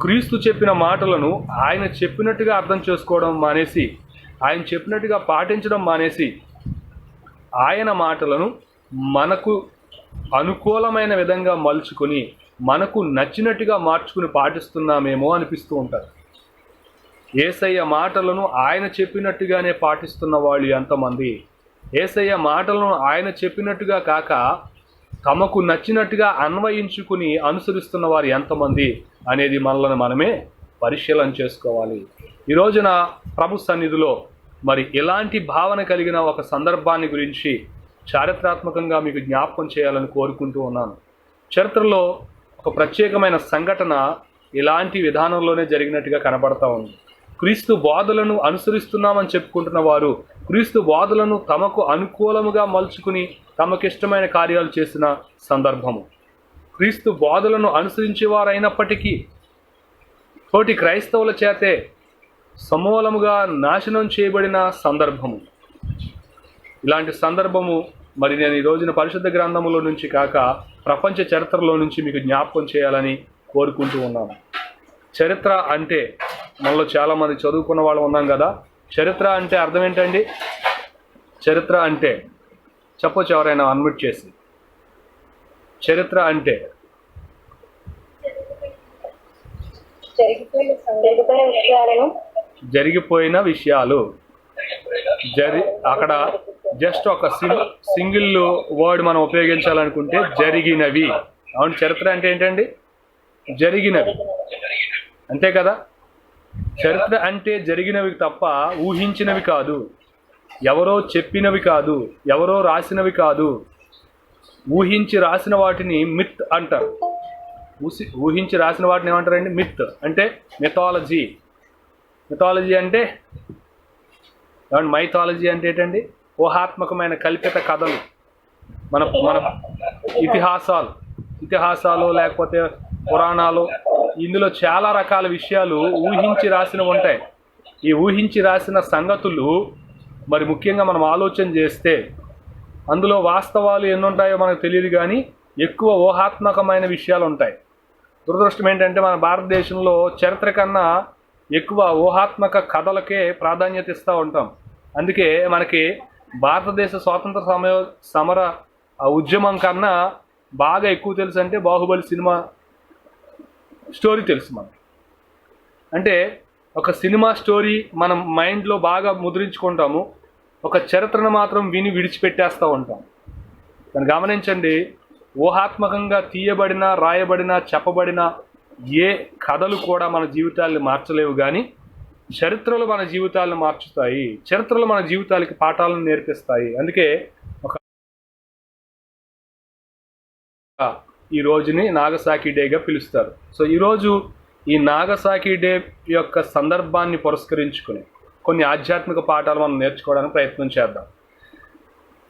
క్రీస్తు చెప్పిన మాటలను ఆయన చెప్పినట్టుగా అర్థం చేసుకోవడం మానేసి, ఆయన చెప్పినట్టుగా పాటించడం మానేసి, ఆయన మాటలను మనకు అనుకూలమైన విధంగా మలుచుకొని మనకు నచ్చినట్టుగా మార్చుకుని పాటిస్తున్నామేమో అనిపిస్తూ ఉంటారు. యేసయ్య మాటలను ఆయన చెప్పినట్టుగానే పాటిస్తున్న వాళ్ళు ఎంతమంది, యేసయ్య మాటలను ఆయన చెప్పినట్టుగా కాక తమకు నచ్చినట్టుగా అన్వయించుకుని అనుసరిస్తున్న వారు ఎంతమంది అనేది మనల్ని మనమే పరిశీలన చేసుకోవాలి. ఈ రోజున ప్రభు సన్నిధిలో మరి ఇలాంటి భావన కలిగిన ఒక సందర్భాన్ని గురించి చారిత్రాత్మకంగా మీకు జ్ఞాపకం చేయాలని కోరుకుంటూ ఉన్నాను. చరిత్రలో ఒక ప్రత్యేకమైన సంఘటన ఇలాంటి విధానంలోనే జరిగినట్టుగా కనబడతా ఉంది. క్రీస్తు బోధలను అనుసరిస్తున్నామని చెప్పుకుంటున్న వారు క్రీస్తు బోధలను తమకు అనుకూలముగా మలుచుకుని తమకిష్టమైన కార్యాలు చేసిన సందర్భము. క్రీస్తు బోధలను అనుసరించేవారైనప్పటికీ తోటి క్రైస్తవుల చేతే సమూలముగా నాశనం చేయబడిన సందర్భము. ఇలాంటి సందర్భము మరి నేను ఈ రోజున పరిశుద్ధ గ్రంథములో నుంచి కాక ప్రపంచ చరిత్రలో నుంచి మీకు జ్ఞాపకం చేయాలని కోరుకుంటూ ఉన్నాను. చరిత్ర అంటే మనలో చాలామంది చదువుకున్న వాళ్ళు ఉన్నాం కదా. చరిత్ర అంటే అర్థం ఏంటండి? చరిత్ర అంటే చెప్పొచ్చు ఎవరైనా అన్మిట్ చేసి. చరిత్ర అంటే జరిగిపోయిన విషయాలు. అక్కడ జస్ట్ ఒక సింగిల్ వర్డ్ మనం ఉపయోగించాలనుకుంటే జరిగినవి. అవును, చరిత్ర అంటే ఏంటండి? జరిగినవి, అంతే కదా. చరిత్ర అంటే జరిగినవి తప్ప ఊహించినవి కాదు, ఎవరో చెప్పినవి కాదు, ఎవరో రాసినవి కాదు. ఊహించి రాసిన వాటిని మిత్ అంటారు. ఊహించి రాసిన వాటిని ఏమంటారండి? మిత్ అంటే మిథాలజీ. మిథాలజీ అంటే మైథాలజీ అంటే ఏంటండి? ఊహాత్మకమైన కల్పిత కథలు, మన మన ఇతిహాసాలు లేకపోతే పురాణాలు, ఇందులో చాలా రకాల విషయాలు ఊహించి రాసినవి ఉంటాయి. ఈ ఊహించి రాసిన సంగతులు మరి ముఖ్యంగా మనం ఆలోచన చేస్తే అందులో వాస్తవాలు ఎన్ని ఉంటాయో మనకు తెలియదు, కానీ ఎక్కువ ఊహాత్మకమైన విషయాలు ఉంటాయి. దురదృష్టం ఏంటంటే మన భారతదేశంలో చరిత్ర కన్నా ఎక్కువ ఊహాత్మక కథలకే ప్రాధాన్యత ఇస్తూ ఉంటాం. అందుకే మనకి భారతదేశ స్వాతంత్ర సమర ఉద్యమం కన్నా బాగా ఎక్కువ తెలుసు అంటే బాహుబలి సినిమా స్టోరీ తెలుసు మనకి. అంటే ఒక సినిమా స్టోరీ మనం మైండ్లో బాగా ముద్రించుకుంటాము, ఒక చరిత్రను మాత్రం విని విడిచిపెట్టేస్తూ ఉంటాం. దాన్ని గమనించండి. ఊహాత్మకంగా తీయబడిన, రాయబడిన, చెప్పబడిన ఏ కథలు కూడా మన జీవితాలను మార్చలేవు, కానీ చరిత్రలు మన జీవితాలను మార్చుతాయి. చరిత్రలు మన జీవితాలకి పాఠాలను నేర్పిస్తాయి. అందుకే ఈ రోజుని నాగసాకి డేగా పిలుస్తారు. సో ఈరోజు ఈ నాగసాకి డే యొక్క సందర్భాన్ని పురస్కరించుకుని కొన్ని ఆధ్యాత్మిక పాఠాలు మనం నేర్చుకోవడానికి ప్రయత్నం చేద్దాం.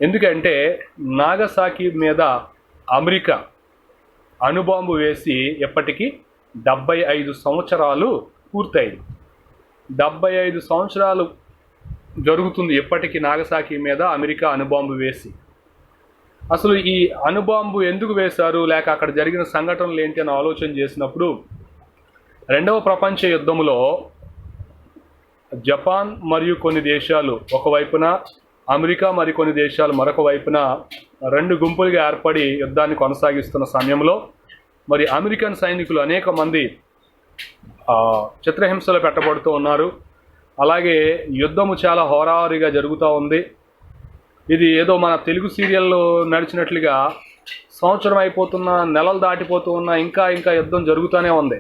ఎందుకంటే నాగసాకి మీద అమెరికా అణుబాంబు వేసి ఎప్పటికీ 75 సంవత్సరాలు పూర్తయింది. 75 సంవత్సరాలు జరుగుతుంది ఎప్పటికీ నాగసాకి మీద అమెరికా అణుబాంబు వేసి. అసలు ఈ అణుబాంబు ఎందుకు వేశారు, లేక అక్కడ జరిగిన సంఘటనలు ఏంటి అని ఆలోచన చేసినప్పుడు, రెండవ ప్రపంచ యుద్ధంలో జపాన్ మరియు కొన్ని దేశాలు ఒకవైపున, అమెరికా మరి కొన్ని దేశాలు మరొక వైపున 2 గుంపులుగా ఏర్పడి యుద్ధాన్ని కొనసాగిస్తున్న సమయంలో మరి అమెరికన్ సైనికులు అనేక మంది చిత్రహింసలు పెట్టబడుతూ ఉన్నారు. అలాగే యుద్ధము చాలా హోరాహోరీగా జరుగుతూ ఉంది. ఇది ఏదో మన తెలుగు సీరియల్లో నడిచినట్లుగా సంవత్సరం అయిపోతున్నా, నెలలు దాటిపోతూ ఉన్నా ఇంకా యుద్ధం జరుగుతూనే ఉంది.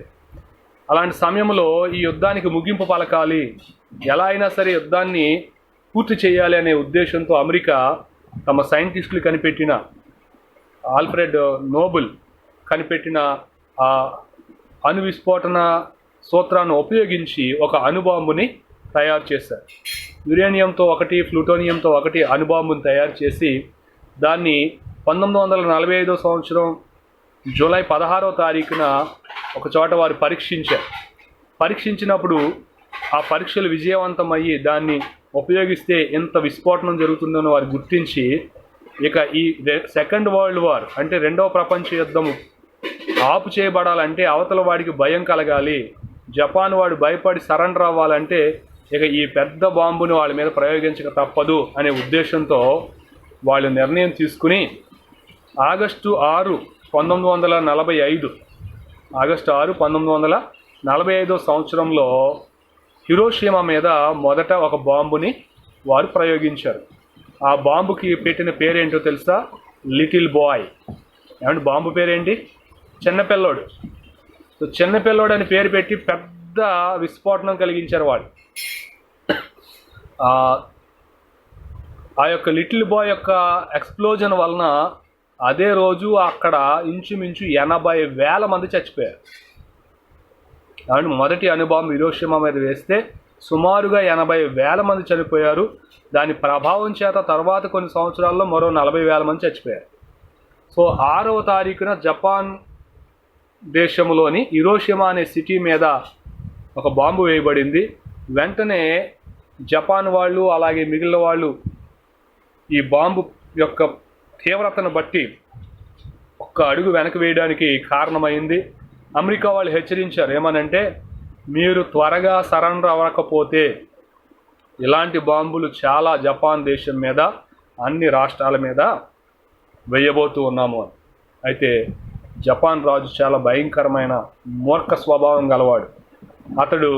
అలాంటి సమయంలో ఈ యుద్ధానికి ముగింపు పలకాలి, ఎలా అయినా సరే యుద్ధాన్ని పూర్తి చేయాలి అనే ఉద్దేశంతో అమెరికా తమ సైంటిస్టులు కనిపెట్టిన ఆల్ఫ్రెడ్ నోబెల్ కనిపెట్టిన అణు విస్ఫోటన సూత్రాన్ని ఉపయోగించి ఒక అణుబాంబుని తయారు చేశారు. యురేనియంతో ఒకటి, ప్లూటోనియంతో ఒకటి అణుబాంబుని తయారు చేసి దాన్ని 1945 సంవత్సరం జూలై 16వ తారీఖున ఒక చోట వారు పరీక్షించినప్పుడు ఆ పరీక్షలు విజయవంతమయ్యి దాన్ని ఉపయోగిస్తే ఎంత విస్ఫోటనం జరుగుతుందో వారు గుర్తించి, ఇక ఈ సెకండ్ వరల్డ్ వార్ అంటే రెండవ ప్రపంచ యుద్ధము ఆపు చేయబడాలంటే అవతల వాడికి భయం కలగాలి, జపాన్ వాడు భయపడి సరెండర్ అవ్వాలంటే ఇక ఈ పెద్ద బాంబుని వాళ్ళ మీద ప్రయోగించక తప్పదు అనే ఉద్దేశంతో వాళ్ళు నిర్ణయం తీసుకుని ఆగస్టు 6, 1945 ఆగస్టు 6, 1945 సంవత్సరంలో హిరోషిమా మీద మొదట ఒక బాంబుని వారు ప్రయోగించారు. ఆ బాంబుకి పెట్టిన పేరేంటో తెలుసా? Little boy. ఏమంటే బాంబు పేరేంటి? చిన్నపిల్లోడు. సో చిన్నపిల్లోడు అని పేరు పెట్టి పెద్ద విస్ఫోటనం కలిగించారు వాళ్ళు. ఆ యొక్క లిటిల్ బాయ్ యొక్క ఎక్స్ప్లోజన్ వలన అదే రోజు అక్కడ ఇంచుమించు 80,000 మంది చచ్చిపోయారు. అండ్ మొదటి అణుబాంబు హిరోషిమా మీద వేస్తే సుమారుగా 80,000 మంది చనిపోయారు. దాని ప్రభావం చేత తర్వాత కొన్ని సంవత్సరాల్లో మరో 40,000 మంది చచ్చిపోయారు. సో 6వ తారీఖున జపాన్ దేశంలోని హిరోషిమా అనే సిటీ మీద ఒక బాంబు వేయబడింది. వెంటనే జపాన్ వాళ్ళు అలాగే మిగిలిన వాళ్ళు ఈ బాంబు యొక్క తీవ్రతను బట్టి ఒక్క అడుగు వెనక్కి వేయడానికి కారణమైంది. అమెరికా వాళ్ళు హెచ్చరించారు, ఏమనంటే మీరు త్వరగా సరెండర్ అవ్వకపోతే ఇలాంటి బాంబులు చాలా జపాన్ దేశం మీద అన్ని రాష్ట్రాల మీద వేయబోతూ ఉన్నాము అని. అయితే జపాన్ రాజు చాలా భయంకరమైన మూర్ఖ స్వభావం గలవాడు. అతడు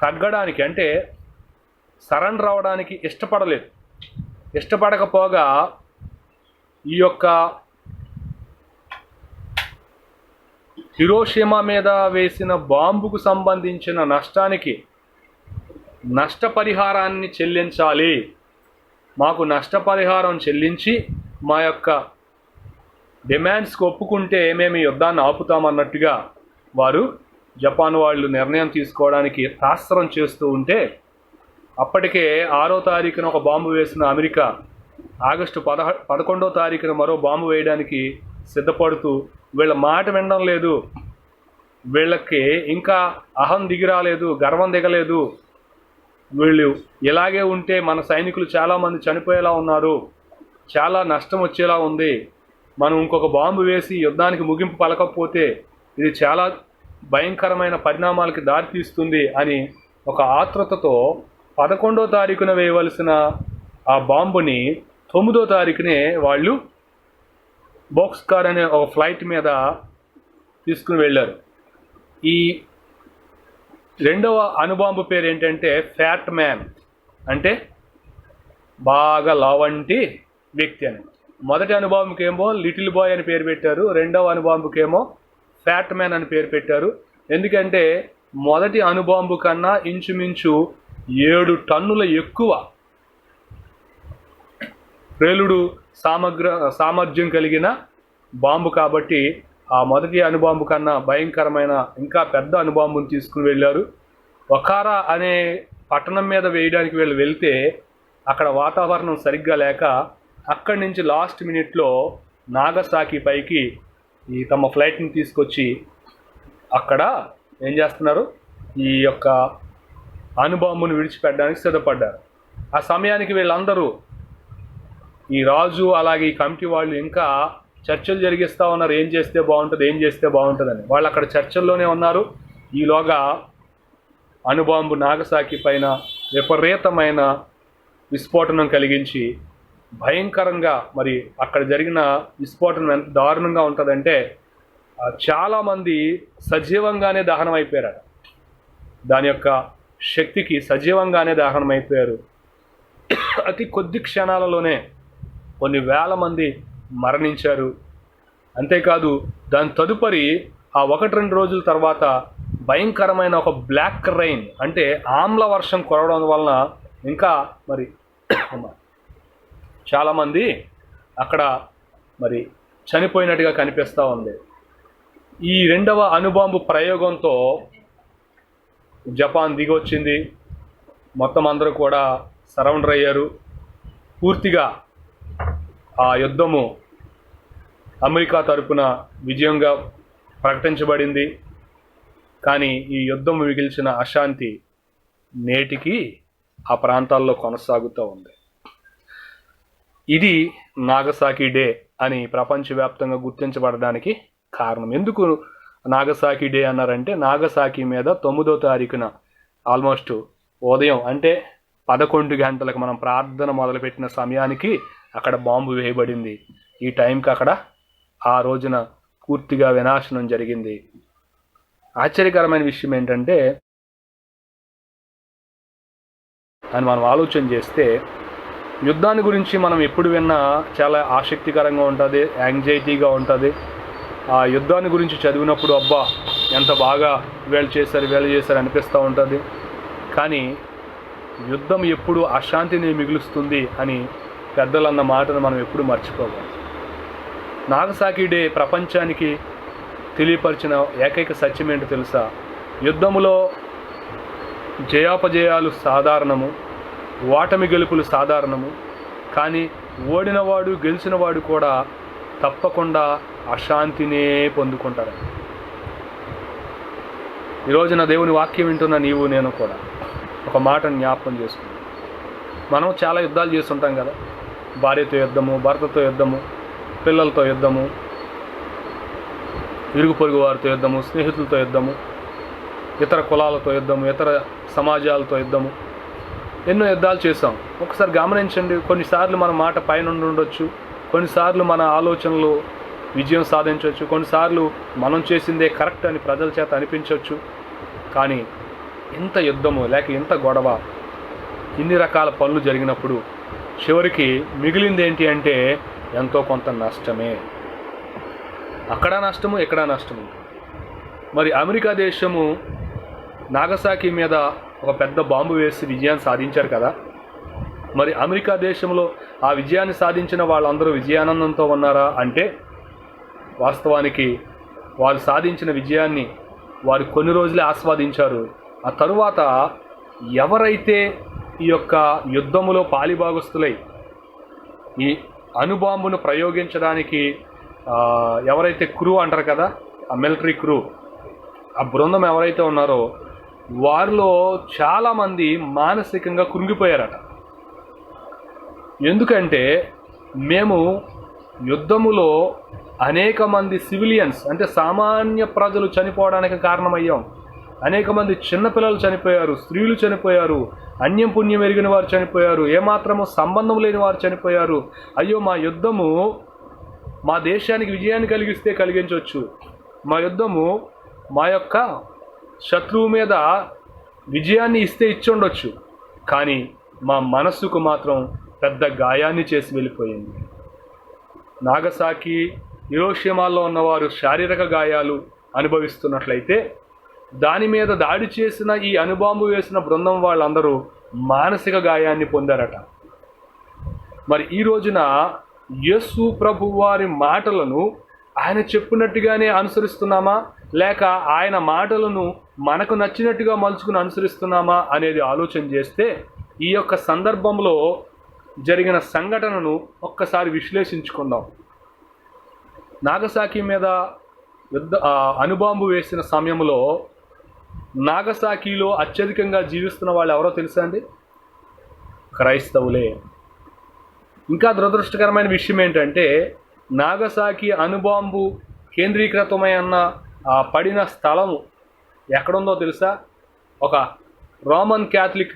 తగ్గడానికి అంటే సరెండర్ అవ్వడానికి ఇష్టపడలేదు. ఇష్టపడకపోగా ఈ యొక్క హిరోషిమా మీద వేసిన బాంబుకు సంబంధించిన నష్టానికి నష్టపరిహారాన్ని చెల్లించాలి, మాకు నష్టపరిహారం చెల్లించి మా యొక్క డిమాండ్స్కి ఒప్పుకుంటే మేము యుద్ధాన్ని ఆపుతామన్నట్టుగా వారు జపాన్ వాళ్ళు నిర్ణయం తీసుకోవడానికి తాత్సరం చేస్తూ ఉంటే అప్పటికే 6వ తారీఖున ఒక బాంబు వేసిన అమెరికా ఆగస్టు 11వ తారీఖున మరో బాంబు వేయడానికి సిద్ధపడుతూ వీళ్ళ మాట వినడం లేదు, వీళ్ళకి ఇంకా అహం దిగిరాలేదు, గర్వం దిగలేదు, వీళ్ళు ఇలాగే ఉంటే మన సైనికులు చాలామంది చనిపోయేలా ఉన్నారు, చాలా నష్టం వచ్చేలా ఉంది, మనం ఇంకొక బాంబు వేసి యుద్ధానికి ముగింపు పలకపోతే ఇది చాలా భయంకరమైన పరిణామాలకి దారితీస్తుంది అని ఒక ఆత్రుతతో 11వ తారీఖున వేయవలసిన ఆ బాంబుని 9వ తారీఖునే వాళ్ళు బోక్స్కార్ అనే ఒక ఫ్లైట్ మీద తీసుకుని వెళ్ళారు. ఈ రెండవ అణుబాంబు పేరు ఏంటంటే ఫ్యాట్ మ్యాన్, అంటే బాగా లావంటి వ్యక్తి అని. మొదటి అణుబాంబుకేమో లిటిల్ బాయ్ అని పేరు పెట్టారు, రెండవ అణుబాంబుకేమో ఫ్యాట్ మ్యాన్ అని పేరు పెట్టారు. ఎందుకంటే మొదటి అణుబాంబు కన్నా ఇంచుమించు 7 టన్నుల ఎక్కువ ప్రేలుడు సామర్థ్యం కలిగిన బాంబు కాబట్టి ఆ మొదటి అణుబాంబు కన్నా భయంకరమైన ఇంకా పెద్ద అణుబాంబుని తీసుకుని వెళ్ళారు. ఒకారా అనే పట్టణం మీద వేయడానికి వీళ్ళు వెళ్తే అక్కడ వాతావరణం సరిగ్గా లేక అక్కడి నుంచి లాస్ట్ మినిట్లో నాగసాకి పైకి ఈ తమ ఫ్లైట్ని తీసుకొచ్చి అక్కడ ఏం చేస్తున్నారు, ఈ యొక్క అణుబాంబును విడిచిపెట్టడానికి సిద్ధపడ్డారు. ఆ సమయానికి వీళ్ళందరూ ఈ రాజు అలాగే ఈ కమిటీ వాళ్ళు ఇంకా చర్చలు జరిగిస్తూ ఉన్నారు, ఏం చేస్తే బాగుంటుందని. వాళ్ళు అక్కడ చర్చల్లోనే ఉన్నారు. ఈలోగా అణుబాంబు నాగసాకి పైన విపరీతమైన విస్ఫోటనం కలిగించి భయంకరంగా, మరి అక్కడ జరిగిన విస్ఫోటనం ఎంత దారుణంగా ఉంటుందంటే చాలామంది సజీవంగానే దహనం అయిపోయారు. దాని యొక్క శక్తికి సజీవంగానే దహనం అయిపోయారు. అతి కొద్ది క్షణాలలోనే కొన్ని వేల మంది మరణించారు. అంతేకాదు దాని తదుపరి ఆ 1-2 రోజుల తర్వాత భయంకరమైన ఒక బ్లాక్ రైన్ అంటే ఆమ్ల వర్షం కురవడం వలన ఇంకా మరి చాలామంది అక్కడ మరి చనిపోయినట్టుగా కనిపిస్తూ ఉంది. ఈ రెండవ అణుబాంబు ప్రయోగంతో జపాన్ దిగొచ్చింది. మొత్తం అందరూ కూడా సరౌండర్ అయ్యారు. పూర్తిగా ఆ యుద్ధము అమెరికా తరపున విజయంగా ప్రకటించబడింది. కానీ ఈ యుద్ధం మిగిల్చిన అశాంతి నేటికి ఆ ప్రాంతాల్లో కొనసాగుతూ ఉంది. ఇది నాగసాకి డే అని ప్రపంచవ్యాప్తంగా గుర్తించబడడానికి కారణం. ఎందుకు నాగసాకి డే అన్నారంటే నాగసాకి మీద 9వ తారీఖున ఆల్మోస్ట్ ఉదయం అంటే 11 గంటలకు మనం ప్రార్థన మొదలుపెట్టిన సమయానికి అక్కడ బాంబు వేయబడింది. ఈ టైంకి అక్కడ ఆ రోజున పూర్తిగా వినాశనం జరిగింది. ఆశ్చర్యకరమైన విషయం ఏంటంటే అని మనం ఆలోచన చేస్తే యుద్ధాన్ని గురించి మనం ఎప్పుడు విన్నా చాలా ఆసక్తికరంగా ఉంటుంది, యాంగ్జైటీగా ఉంటుంది. ఆ యుద్ధాన్ని గురించి చదివినప్పుడు అబ్బా ఎంత బాగా వీళ్ళు చేశారు అనిపిస్తూ ఉంటుంది. కానీ యుద్ధం ఎప్పుడు అశాంతిని మిగులుస్తుంది అని పెద్దలన్న మాటను మనం ఎప్పుడు మర్చిపోవాలి. నాగసాకి డే ప్రపంచానికి తెలియపరిచిన ఏకైక సత్యం ఏంటో తెలుసా? యుద్ధములో జయాపజయాలు సాధారణము, ఓటమి గెలుపులు సాధారణము. కానీ ఓడినవాడు గెలిచినవాడు కూడా తప్పకుండా అశాంతినే పొందుకుంటారు. ఈరోజున దేవుని వాక్యం వింటున్న నీవు నేను కూడా ఒక మాటను జ్ఞాపకం చేసుకున్నాం. మనం చాలా యుద్ధాలు చేస్తుంటాం కదా. భార్యతో యుద్ధము, భర్తతో యుద్ధము, పిల్లలతో యుద్ధము, ఇరుగు పొరుగు వారితో యుద్ధము, స్నేహితులతో యుద్ధము, ఇతర కులాలతో యుద్ధము, ఇతర సమాజాలతో యుద్ధము, ఎన్నో యుద్ధాలు చేసాం. ఒకసారి గమనించండి, కొన్నిసార్లు మన మాట పైనుండి ఉండొచ్చు, కొన్నిసార్లు మన ఆలోచనలు విజయం సాధించవచ్చు, కొన్నిసార్లు మనం చేసిందే కరెక్ట్ అని ప్రజల చేత అనిపించవచ్చు. కానీ ఇంత యుద్ధము లేక ఇంత గొడవ, ఇన్ని రకాల పనులు జరిగినప్పుడు చివరికి మిగిలింది ఏంటి అంటే ఎంతో కొంత నష్టమే. అక్కడ నష్టము, ఇక్కడ నష్టము. మరి అమెరికా దేశము నాగసాకి మీద ఒక పెద్ద బాంబు వేసి విజయాన్ని సాధించారు కదా. మరి అమెరికా దేశంలో ఆ విజయాన్ని సాధించిన వాళ్ళందరూ విజయానందంతో ఉన్నారా అంటే వాస్తవానికి వారు సాధించిన విజయాన్ని వారు కొన్ని రోజులే ఆస్వాదించారు. ఆ తరువాత ఎవరైతే ఈ యొక్క యుద్ధములో పాలిభాగస్తులై ఈ అణుబాంబును ప్రయోగించడానికి ఎవరైతే క్రూ అంటారు కదా, ఆ మిలిటరీ క్రూ, ఆ బృందం ఎవరైతే ఉన్నారో వారిలో చాలామంది మానసికంగా కృంగిపోయారట. ఎందుకంటే మేము యుద్ధములో అనేక మంది సివిలియన్స్ అంటే సామాన్య ప్రజలు చనిపోవడానికి కారణమయ్యాం. అనేక మంది చిన్నపిల్లలు చనిపోయారు, స్త్రీలు చనిపోయారు, అన్యం పుణ్యం ఎరిగిన వారు చనిపోయారు, ఏమాత్రము సంబంధం లేని వారు చనిపోయారు. అయ్యో, మా యుద్ధము మా దేశానికి విజయాన్ని కలిగించవచ్చు, మా యుద్ధము మా యొక్క శత్రువు మీద విజయాన్ని ఇచ్చి ఉండొచ్చు, కానీ మా మనస్సుకు మాత్రం పెద్ద గాయాన్ని చేసి వెళ్ళిపోయింది. నాగసాకి, హిరోషిమాలో ఉన్నవారు శారీరక గాయాలు అనుభవిస్తున్నట్లయితే దాని మీద దాడి చేసిన ఈ అణుబాంబు వేసిన బృందం వాళ్ళందరూ మానసిక గాయాన్ని పొందారట. మరి ఈ రోజున యేసు ప్రభు వారి మాటలను ఆయన చెప్పినట్టుగానే అనుసరిస్తున్నామా, లేక ఆయన మాటలను మనకు నచ్చినట్టుగా మలుచుకుని అనుసరిస్తున్నామా అనేది ఆలోచన చేస్తే ఈ యొక్క సందర్భంలో జరిగిన సంఘటనను ఒక్కసారి విశ్లేషించుకుందాం. నాగసాకి మీద అణుబాంబు వేసిన సమయంలో నాగసాకిలో అత్యధికంగా జీవిస్తున్న వాళ్ళు ఎవరో తెలుసా అండి? క్రైస్తవులే. ఇంకా దురదృష్టకరమైన విషయం ఏంటంటే నాగసాకి అణుబాంబు కేంద్రీకృతమైన పడిన స్థలము ఎక్కడుందో తెలుసా? ఒక రోమన్ క్యాథలిక్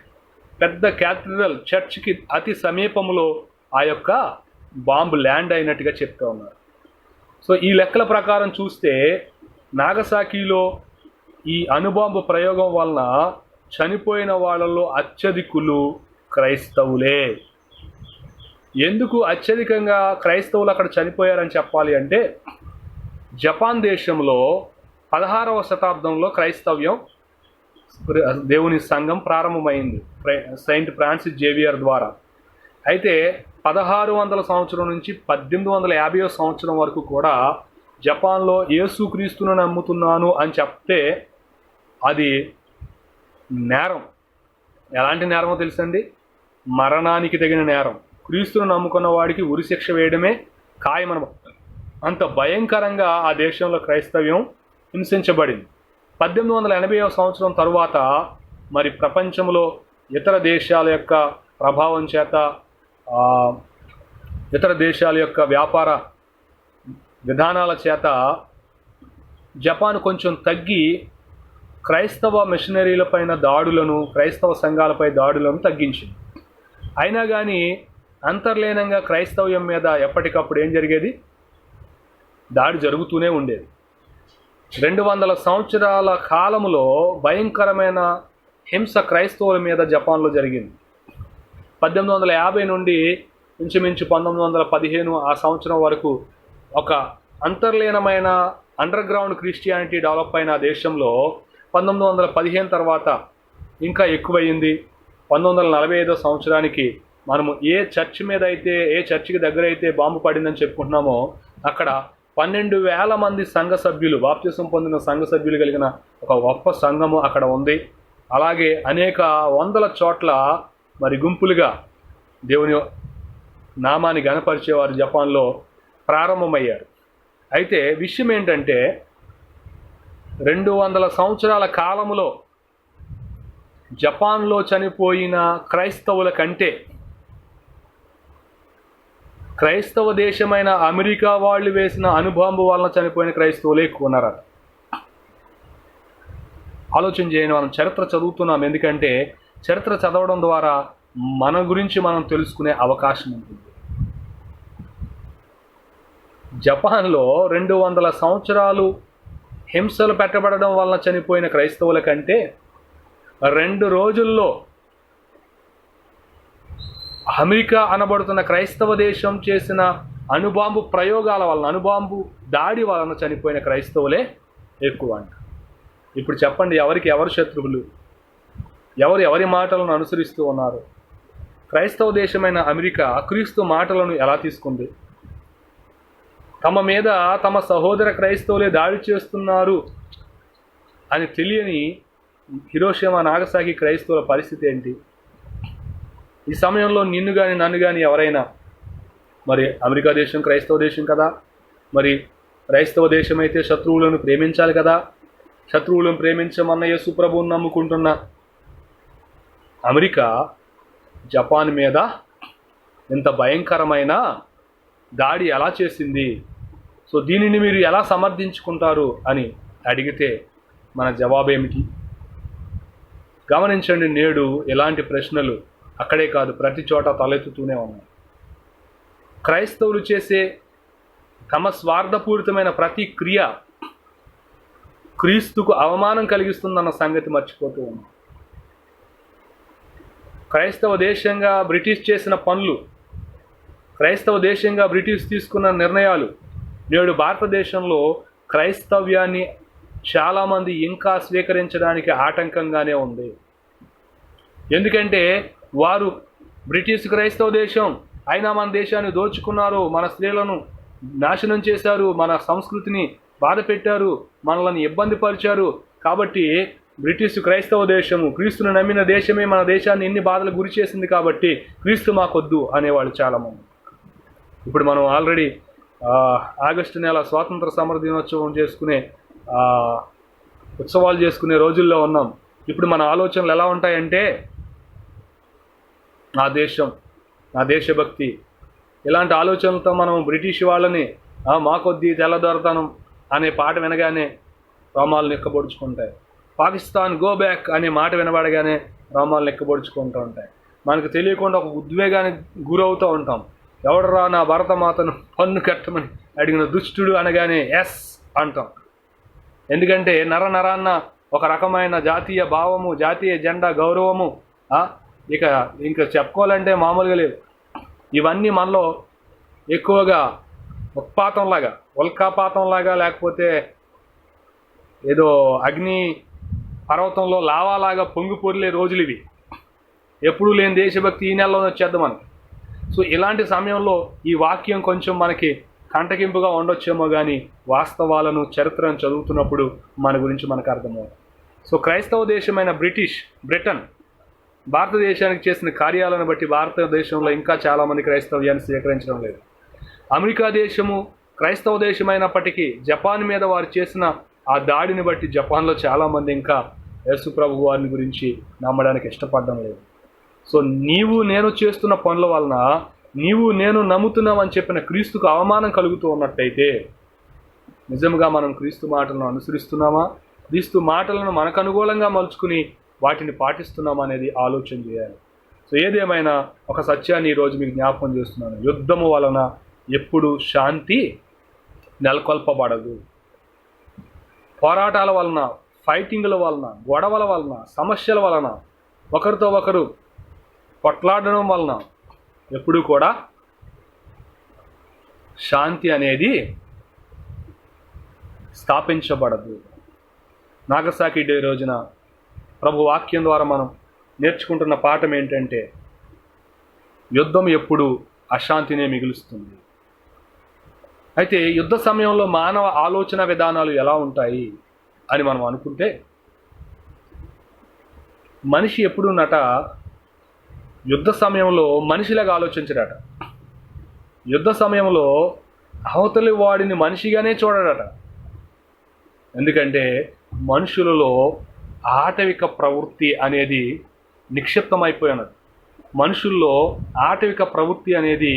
పెద్ద క్యాథడ్రల్ చర్చ్కి అతి సమీపంలో ఆ యొక్క బాంబు ల్యాండ్ అయినట్టుగా చెప్తూ ఉన్నారు. సో ఈ లెక్కల ప్రకారం చూస్తే నాగసాకిలో ఈ అణుబాంబు ప్రయోగం వలన చనిపోయిన వాళ్ళలో అత్యధికులు క్రైస్తవులే. ఎందుకు అత్యధికంగా క్రైస్తవులు అక్కడ చనిపోయారని చెప్పాలి అంటే జపాన్ దేశంలో 16వ శతాబ్దంలో క్రైస్తవ్యం దేవుని సంఘం ప్రారంభమైంది సెయింట్ ఫ్రాన్సిస్ జేవియర్ ద్వారా. అయితే 1600 సంవత్సరం నుంచి 1850 సంవత్సరం వరకు కూడా జపాన్లో యేసుక్రీస్తును నమ్ముతున్నాను అని చెప్తే అది నేరం. ఎలాంటి నేరమో తెలుసండి? మరణానికి తగిన నేరం. క్రీస్తును నమ్ముకున్న వాడికి ఉరిశిక్ష వేయడమే ఖాయమన. అంత భయంకరంగా ఆ దేశంలో క్రైస్తవ్యం హింసించబడింది. 1880 సంవత్సరం తరువాత మరి ప్రపంచంలో ఇతర దేశాల యొక్క ప్రభావం చేత, ఇతర దేశాల యొక్క వ్యాపార విధానాల చేత జపాన్ కొంచెం తగ్గి క్రైస్తవ మిషనరీలపైన దాడులను, క్రైస్తవ సంఘాలపై దాడులను తగ్గించింది. అయినా కానీ అంతర్లీనంగా క్రైస్తవ్యం మీద ఎప్పటికప్పుడు ఏం జరిగేది? దాడి జరుగుతూనే ఉండేది. 200 సంవత్సరాల కాలంలో భయంకరమైన హింస క్రైస్తవుల మీద జపాన్లో జరిగింది. 1850 నుండి ఇంచుమించు 1915 ఆ సంవత్సరం వరకు ఒక అంతర్లీనమైన అండర్ గ్రౌండ్ క్రిస్టియానిటీ డెవలప్ అయిన దేశంలో 1915 తర్వాత ఇంకా ఎక్కువయింది. 1945 సంవత్సరానికి మనము ఏ చర్చ్ మీద అయితే, ఏ చర్చికి దగ్గర అయితే బాంబు పడిందని చెప్పుకుంటున్నామో అక్కడ 12,000 మంది సంఘ సభ్యులు, బాప్తిసం పొందిన సంఘ సభ్యులు కలిగిన ఒక గొప్ప సంఘము అక్కడ ఉంది. అలాగే అనేక వందల చోట్ల మరి గుంపులుగా దేవుని నామాన్ని గణపరిచేవారు జపాన్లో ప్రారంభమయ్యారు. అయితే విషయం ఏంటంటే 200 సంవత్సరాల కాలములో జపాన్లో చనిపోయిన క్రైస్తవుల కంటే క్రైస్తవ దేశమైన అమెరికా వాళ్ళు వేసిన అణుబాంబు వలన చనిపోయిన క్రైస్తవులే ఎక్కువ ఉన్నారట. ఆలోచన చేయండి. మనం చరిత్ర చదువుతున్నాం, ఎందుకంటే చరిత్ర చదవడం ద్వారా మన గురించి మనం తెలుసుకునే అవకాశం ఉంటుంది. జపాన్లో 200 సంవత్సరాలు హింసలు పెట్టబడడం వలన చనిపోయిన క్రైస్తవుల కంటే 2 రోజుల్లో అమెరికా అనబడుతున్న క్రైస్తవ దేశం చేసిన అణుబాంబు ప్రయోగాల వలన, అణుబాంబు దాడి వలన చనిపోయిన క్రైస్తవులే ఎక్కువ అంట. ఇప్పుడు చెప్పండి, ఎవరు శత్రువులు? ఎవరి మాటలను అనుసరిస్తూ ఉన్నారు? క్రైస్తవ దేశమైన అమెరికా క్రీస్తు మాటలను ఎలా తీసుకుంది? తమ మీద తమ సహోదర క్రైస్తవులే దాడి చేస్తున్నారు అని తెలియని హిరోషిమా, నాగసాకి క్రైస్తవుల పరిస్థితి ఏంటి? ఈ సమయంలో నిన్ను కానీ నన్ను కానీ ఎవరైనా, మరి అమెరికా దేశం క్రైస్తవ దేశం కదా, మరి క్రైస్తవ దేశం అయితే శత్రువులను ప్రేమించాలి కదా, శత్రువులను ప్రేమించమన్న యేసు ప్రభువుని నమ్ముకుంటున్న అమెరికా జపాన్ మీద ఇంత భయంకరమైన దాడి ఎలా చేసింది? సో దీనిని మీరు ఎలా సమర్థించుకుంటారు అని అడిగితే మన జవాబు ఏమిటి? గమనించండి, నేడు ఎలాంటి ప్రశ్నలు అక్కడే కాదు ప్రతి చోట తలెత్తుతూనే ఉన్నాయి. క్రైస్తవులు చేసే తమ స్వార్థపూరితమైన ప్రతి క్రియ క్రీస్తుకు అవమానం కలిగిస్తుందన్న సంగతి మర్చిపోతూ ఉన్నాం. క్రైస్తవ దేశంగా బ్రిటిష్ చేసిన పనులు, క్రైస్తవ దేశంగా బ్రిటిష్ తీసుకున్న నిర్ణయాలు నేడు భారతదేశంలో క్రైస్తవ్యాన్ని చాలామంది ఇంకా స్వీకరించడానికి ఆటంకంగానే ఉంది. ఎందుకంటే వారు బ్రిటిష్ క్రైస్తవ దేశం అయినా మన దేశాన్ని దోచుకున్నారు, మన స్త్రీలను నాశనం చేశారు, మన సంస్కృతిని బాధ పెట్టారు, మనల్ని ఇబ్బంది పరిచారు. కాబట్టి బ్రిటిష్ క్రైస్తవ దేశము, క్రీస్తును నమ్మిన దేశమే మన దేశాన్ని ఎన్ని బాధలకు గురి చేసింది కాబట్టి క్రీస్తు మాకొద్దు అనేవాళ్ళు చాలామంది. ఇప్పుడు మనం ఆల్రెడీ ఆగస్టు నెల స్వాతంత్ర సమర దినోత్సవం చేసుకునే ఉత్సవాలు చేసుకునే రోజుల్లో ఉన్నాం. ఇప్పుడు మన ఆలోచనలు ఎలా ఉంటాయంటే నా దేశం, నా దేశభక్తి, ఇలాంటి ఆలోచనలతో మనం బ్రిటిష్ వాళ్ళని మాకొద్ది తెల్లదొరతనం అనే పాట వినగానే రోమాలు నెక్కబొడుచుకుంటాయి. పాకిస్తాన్ గో బ్యాక్ అనే మాట వినబడగానే రోమాలు నెక్కబొడుచుకుంటూ ఉంటాయి. మనకు తెలియకుండా ఒక ఉద్వేగానికి గురవుతూ ఉంటాం. ఎవడరా నా భరతమాతను పన్ను కట్టమని అడిగిన దుష్టుడు అనగానే ఎస్ అంటాం. ఎందుకంటే నరాన్న ఒక రకమైన జాతీయ భావము, జాతీయ జెండా గౌరవము ఇంకా చెప్పుకోవాలంటే మామూలుగా లేదు. ఇవన్నీ మనలో ఎక్కువగా ఉల్కాపాతంలాగా లేకపోతే ఏదో అగ్ని పర్వతంలో లావాలాగా పొంగి పొర్లే రోజులు ఇవి. ఎప్పుడూ లేని దేశభక్తి ఈ నెలలోనే వచ్చేద్దాం మనకి. సో ఇలాంటి సమయంలో ఈ వాక్యం కొంచెం మనకి కంటకింపుగా ఉండొచ్చేమో కానీ వాస్తవాలను, చరిత్రను చదువుతున్నప్పుడు మన గురించి మనకు అర్థమవుతుంది. సో క్రైస్తవ దేశమైన బ్రిటన్ భారతదేశానికి చేసిన కార్యాలను బట్టి భారతదేశంలో ఇంకా చాలామంది క్రైస్తవ్యాన్ని స్వీకరించడం లేదు. అమెరికా దేశము క్రైస్తవ దేశమైనప్పటికీ జపాన్ మీద వారు చేసిన ఆ దాడిని బట్టి జపాన్లో చాలామంది ఇంకా యేసు ప్రభు వారిని గురించి నమ్మడానికి ఇష్టపడడం లేదు. సో నీవు నేను చేస్తున్న పనుల వలన నీవు నేను నమ్ముతున్నామని చెప్పిన క్రీస్తుకు అవమానం కలుగుతూ ఉన్నట్టయితే నిజంగా మనం క్రీస్తు మాటలను అనుసరిస్తున్నామా? క్రీస్తు మాటలను మనకు అనుకూలంగా మలుచుకుని వాటిని పాటిస్తున్నామా అనేది ఆలోచన చేయాలి. సో ఏదేమైనా ఒక సత్యాన్ని ఈరోజు మీకు జ్ఞాపకం చేస్తున్నాను. యుద్ధము వలన ఎప్పుడు శాంతి నెలకొల్పబడదు. పోరాటాల వలన, ఫైటింగ్ల వలన, గొడవల వలన, సమస్యల వలన, ఒకరితో ఒకరు కొట్లాడడం వలన ఎప్పుడూ కూడా శాంతి అనేది స్థాపించబడదు. నాగసాకి డే రోజున ప్రభు వాక్యం ద్వారా మనం నేర్చుకుంటున్న పాఠం ఏంటంటే, యుద్ధం ఎప్పుడు అశాంతినే మిగులుస్తుంది. అయితే యుద్ధ సమయంలో మానవ ఆలోచన విధానాలు ఎలా ఉంటాయి అని మనం అనుకుంటే, మనిషి ఎప్పుడున్నట యుద్ధ సమయంలో మనిషిలాగా ఆలోచించడట. యుద్ధ సమయంలో అవతలి వాడిని మనిషిగానే చూడడట. ఎందుకంటే మనుషులలో ఆటవిక ప్రవృత్తి అనేది నిక్షిప్తమైపోయినది. మనుషుల్లో ఆటవిక ప్రవృత్తి అనేది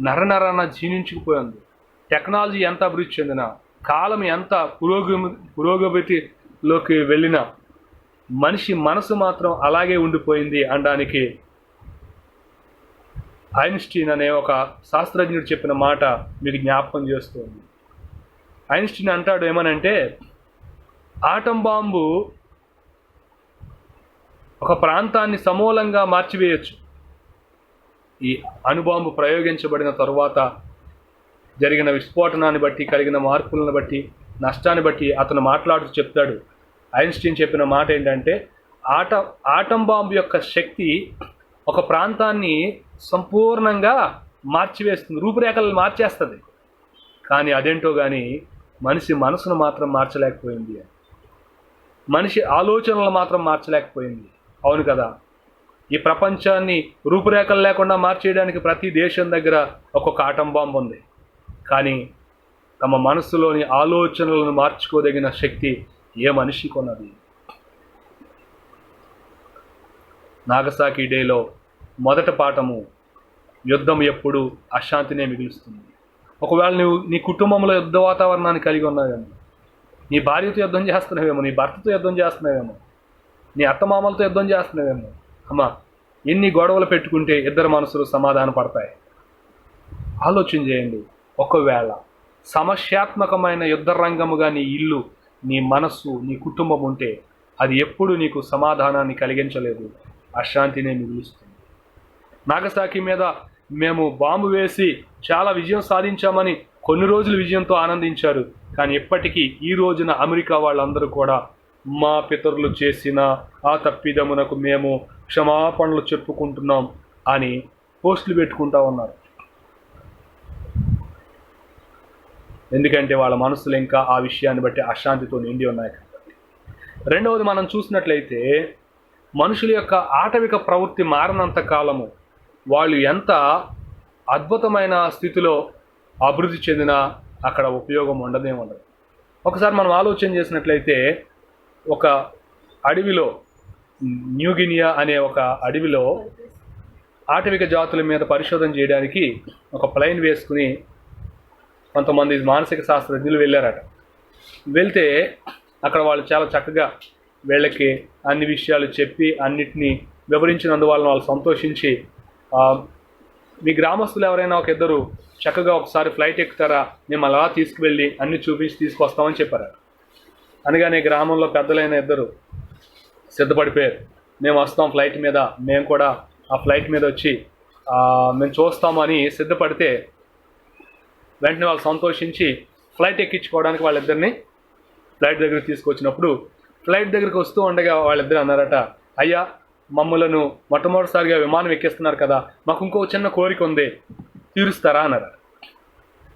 నరనరన జీర్ణించుకుపోయింది. టెక్నాలజీ ఎంత అభివృద్ధి చెందినా, కాలం ఎంత పురోగతిలోకి వెళ్ళినా మనిషి మనసు మాత్రం అలాగే ఉండిపోయింది అనడానికి ఐన్స్టీన్ అనే ఒక శాస్త్రజ్ఞుడు చెప్పిన మాట మీకు జ్ఞాపకం చేస్తుంది. ఐన్స్టీన్ అంటాడు ఏమనంటే, ఆటం బాంబు ఒక ప్రాంతాన్ని సమూలంగా మార్చివేయచ్చు. ఈ అణుబాంబు ప్రయోగించబడిన తరువాత జరిగిన విస్ఫోటనాన్ని బట్టి, కలిగిన మార్పులను బట్టి, నష్టాన్ని బట్టి అతను మాట్లాడుతూ చెప్తాడు. ఐన్స్టీన్ చెప్పిన మాట ఏంటంటే, ఆటం బాంబు యొక్క శక్తి ఒక ప్రాంతాన్ని సంపూర్ణంగా మార్చివేస్తుంది, రూపురేఖలను మార్చేస్తుంది. కానీ అదేంటో కానీ మనిషి మనసును మాత్రం మార్చలేకపోయింది, మనిషి ఆలోచనలు మాత్రం మార్చలేకపోయింది. అవును కదా? ఈ ప్రపంచాన్ని రూపురేఖలు లేకుండా మార్చేయడానికి ప్రతి దేశం దగ్గర ఒక్కొక్క ఆటం బాంబు ఉంది. కానీ తమ మనసులోని ఆలోచనలను మార్చుకోదగిన శక్తి ఏ మనిషికి ఉన్నది? నాగసాకి డేలో మొదటి పాఠము, యుద్ధం ఎప్పుడు అశాంతినే మిగులుస్తుంది. ఒకవేళ నువ్వు నీ కుటుంబంలో యుద్ధ వాతావరణాన్ని కలిగి ఉన్నావేమో, నీ భార్యతో యుద్ధం చేస్తున్నావేమో, నీ భర్తతో యుద్ధం చేస్తున్నావేమో, నీ అత్తమామలతో యుద్ధం చేస్తున్నావేమో. అమ్మా, ఎన్ని గొడవలు పెట్టుకుంటే ఇద్దరు మనసులు సమాధాన పడతాయి? ఆలోచన చేయండి. ఒకవేళ సమస్యాత్మకమైన యుద్ధ రంగముగా నీ ఇల్లు, నీ మనస్సు, నీ కుటుంబం ఉంటే అది ఎప్పుడు నీకు సమాధానాన్ని కలిగించలేదు, అశాంతినే మిగులుస్తుంది. నాగసాకి మీద మేము బాంబు వేసి చాలా విజయం సాధించామని కొన్ని రోజులు విజయంతో ఆనందించారు. కానీ ఇప్పటికీ ఈ రోజున అమెరికా వాళ్ళందరూ కూడా మా పితరులు చేసిన ఆ తప్పిదమునకు మేము క్షమాపణలు చెప్పుకుంటున్నాం అని పోస్టులు పెట్టుకుంటా ఉన్నారు. ఎందుకంటే వాళ్ళ మనసులు ఇంకా ఆ విషయాన్ని బట్టి అశాంతితో నిండి ఉన్నాయి కాబట్టి. రెండవది, మనం చూసినట్లయితే మనుషుల యొక్క ఆటవిక ప్రవృత్తి మారినంత కాలము వాళ్ళు ఎంత అద్భుతమైన స్థితిలో అభివృద్ధి చెందినా అక్కడ ఉపయోగం ఉండదు. ఒకసారి మనం ఆలోచన చేసినట్లయితే, ఒక అడవిలో, న్యూగినియా అనే ఒక అడవిలో ఆటవిక జాతుల మీద పరిశోధన చేయడానికి ఒక ప్లైన్ వేసుకుని కొంతమంది మానసిక శాస్త్రజ్ఞులు వెళ్ళారట. వెళ్తే అక్కడ వాళ్ళు చాలా చక్కగా వీళ్ళకి అన్ని విషయాలు చెప్పి అన్నిటినీ వివరించినందువలన వాళ్ళు సంతోషించి, మీ గ్రామస్తులు ఎవరైనా ఒక ఇద్దరు చక్కగా ఒకసారి ఫ్లైట్ ఎక్కుతారా, మేము అలా తీసుకువెళ్ళి అన్ని చూపించి తీసుకొస్తామని చెప్పారు. అనగానే గ్రామంలో పెద్దలైన ఇద్దరు సిద్ధపడిపోయారు. మేము వస్తాం ఫ్లైట్ మీద, మేము కూడా ఆ ఫ్లైట్ మీద వచ్చి మేము చూస్తామని సిద్ధపడితే వెంటనే వాళ్ళు సంతోషించి ఫ్లైట్ ఎక్కించుకోవడానికి వాళ్ళిద్దరిని ఫ్లైట్ దగ్గరికి తీసుకొచ్చినప్పుడు, ఫ్లైట్ దగ్గరికి వస్తూ ఉండగా వాళ్ళిద్దరు అన్నారట, అయ్యా మమ్మలను మొట్టమొదటిసారిగా విమానం ఎక్కిస్తున్నారు కదా, మాకు ఇంకో చిన్న కోరిక ఉంది, తీరుస్తారా అన్నారు.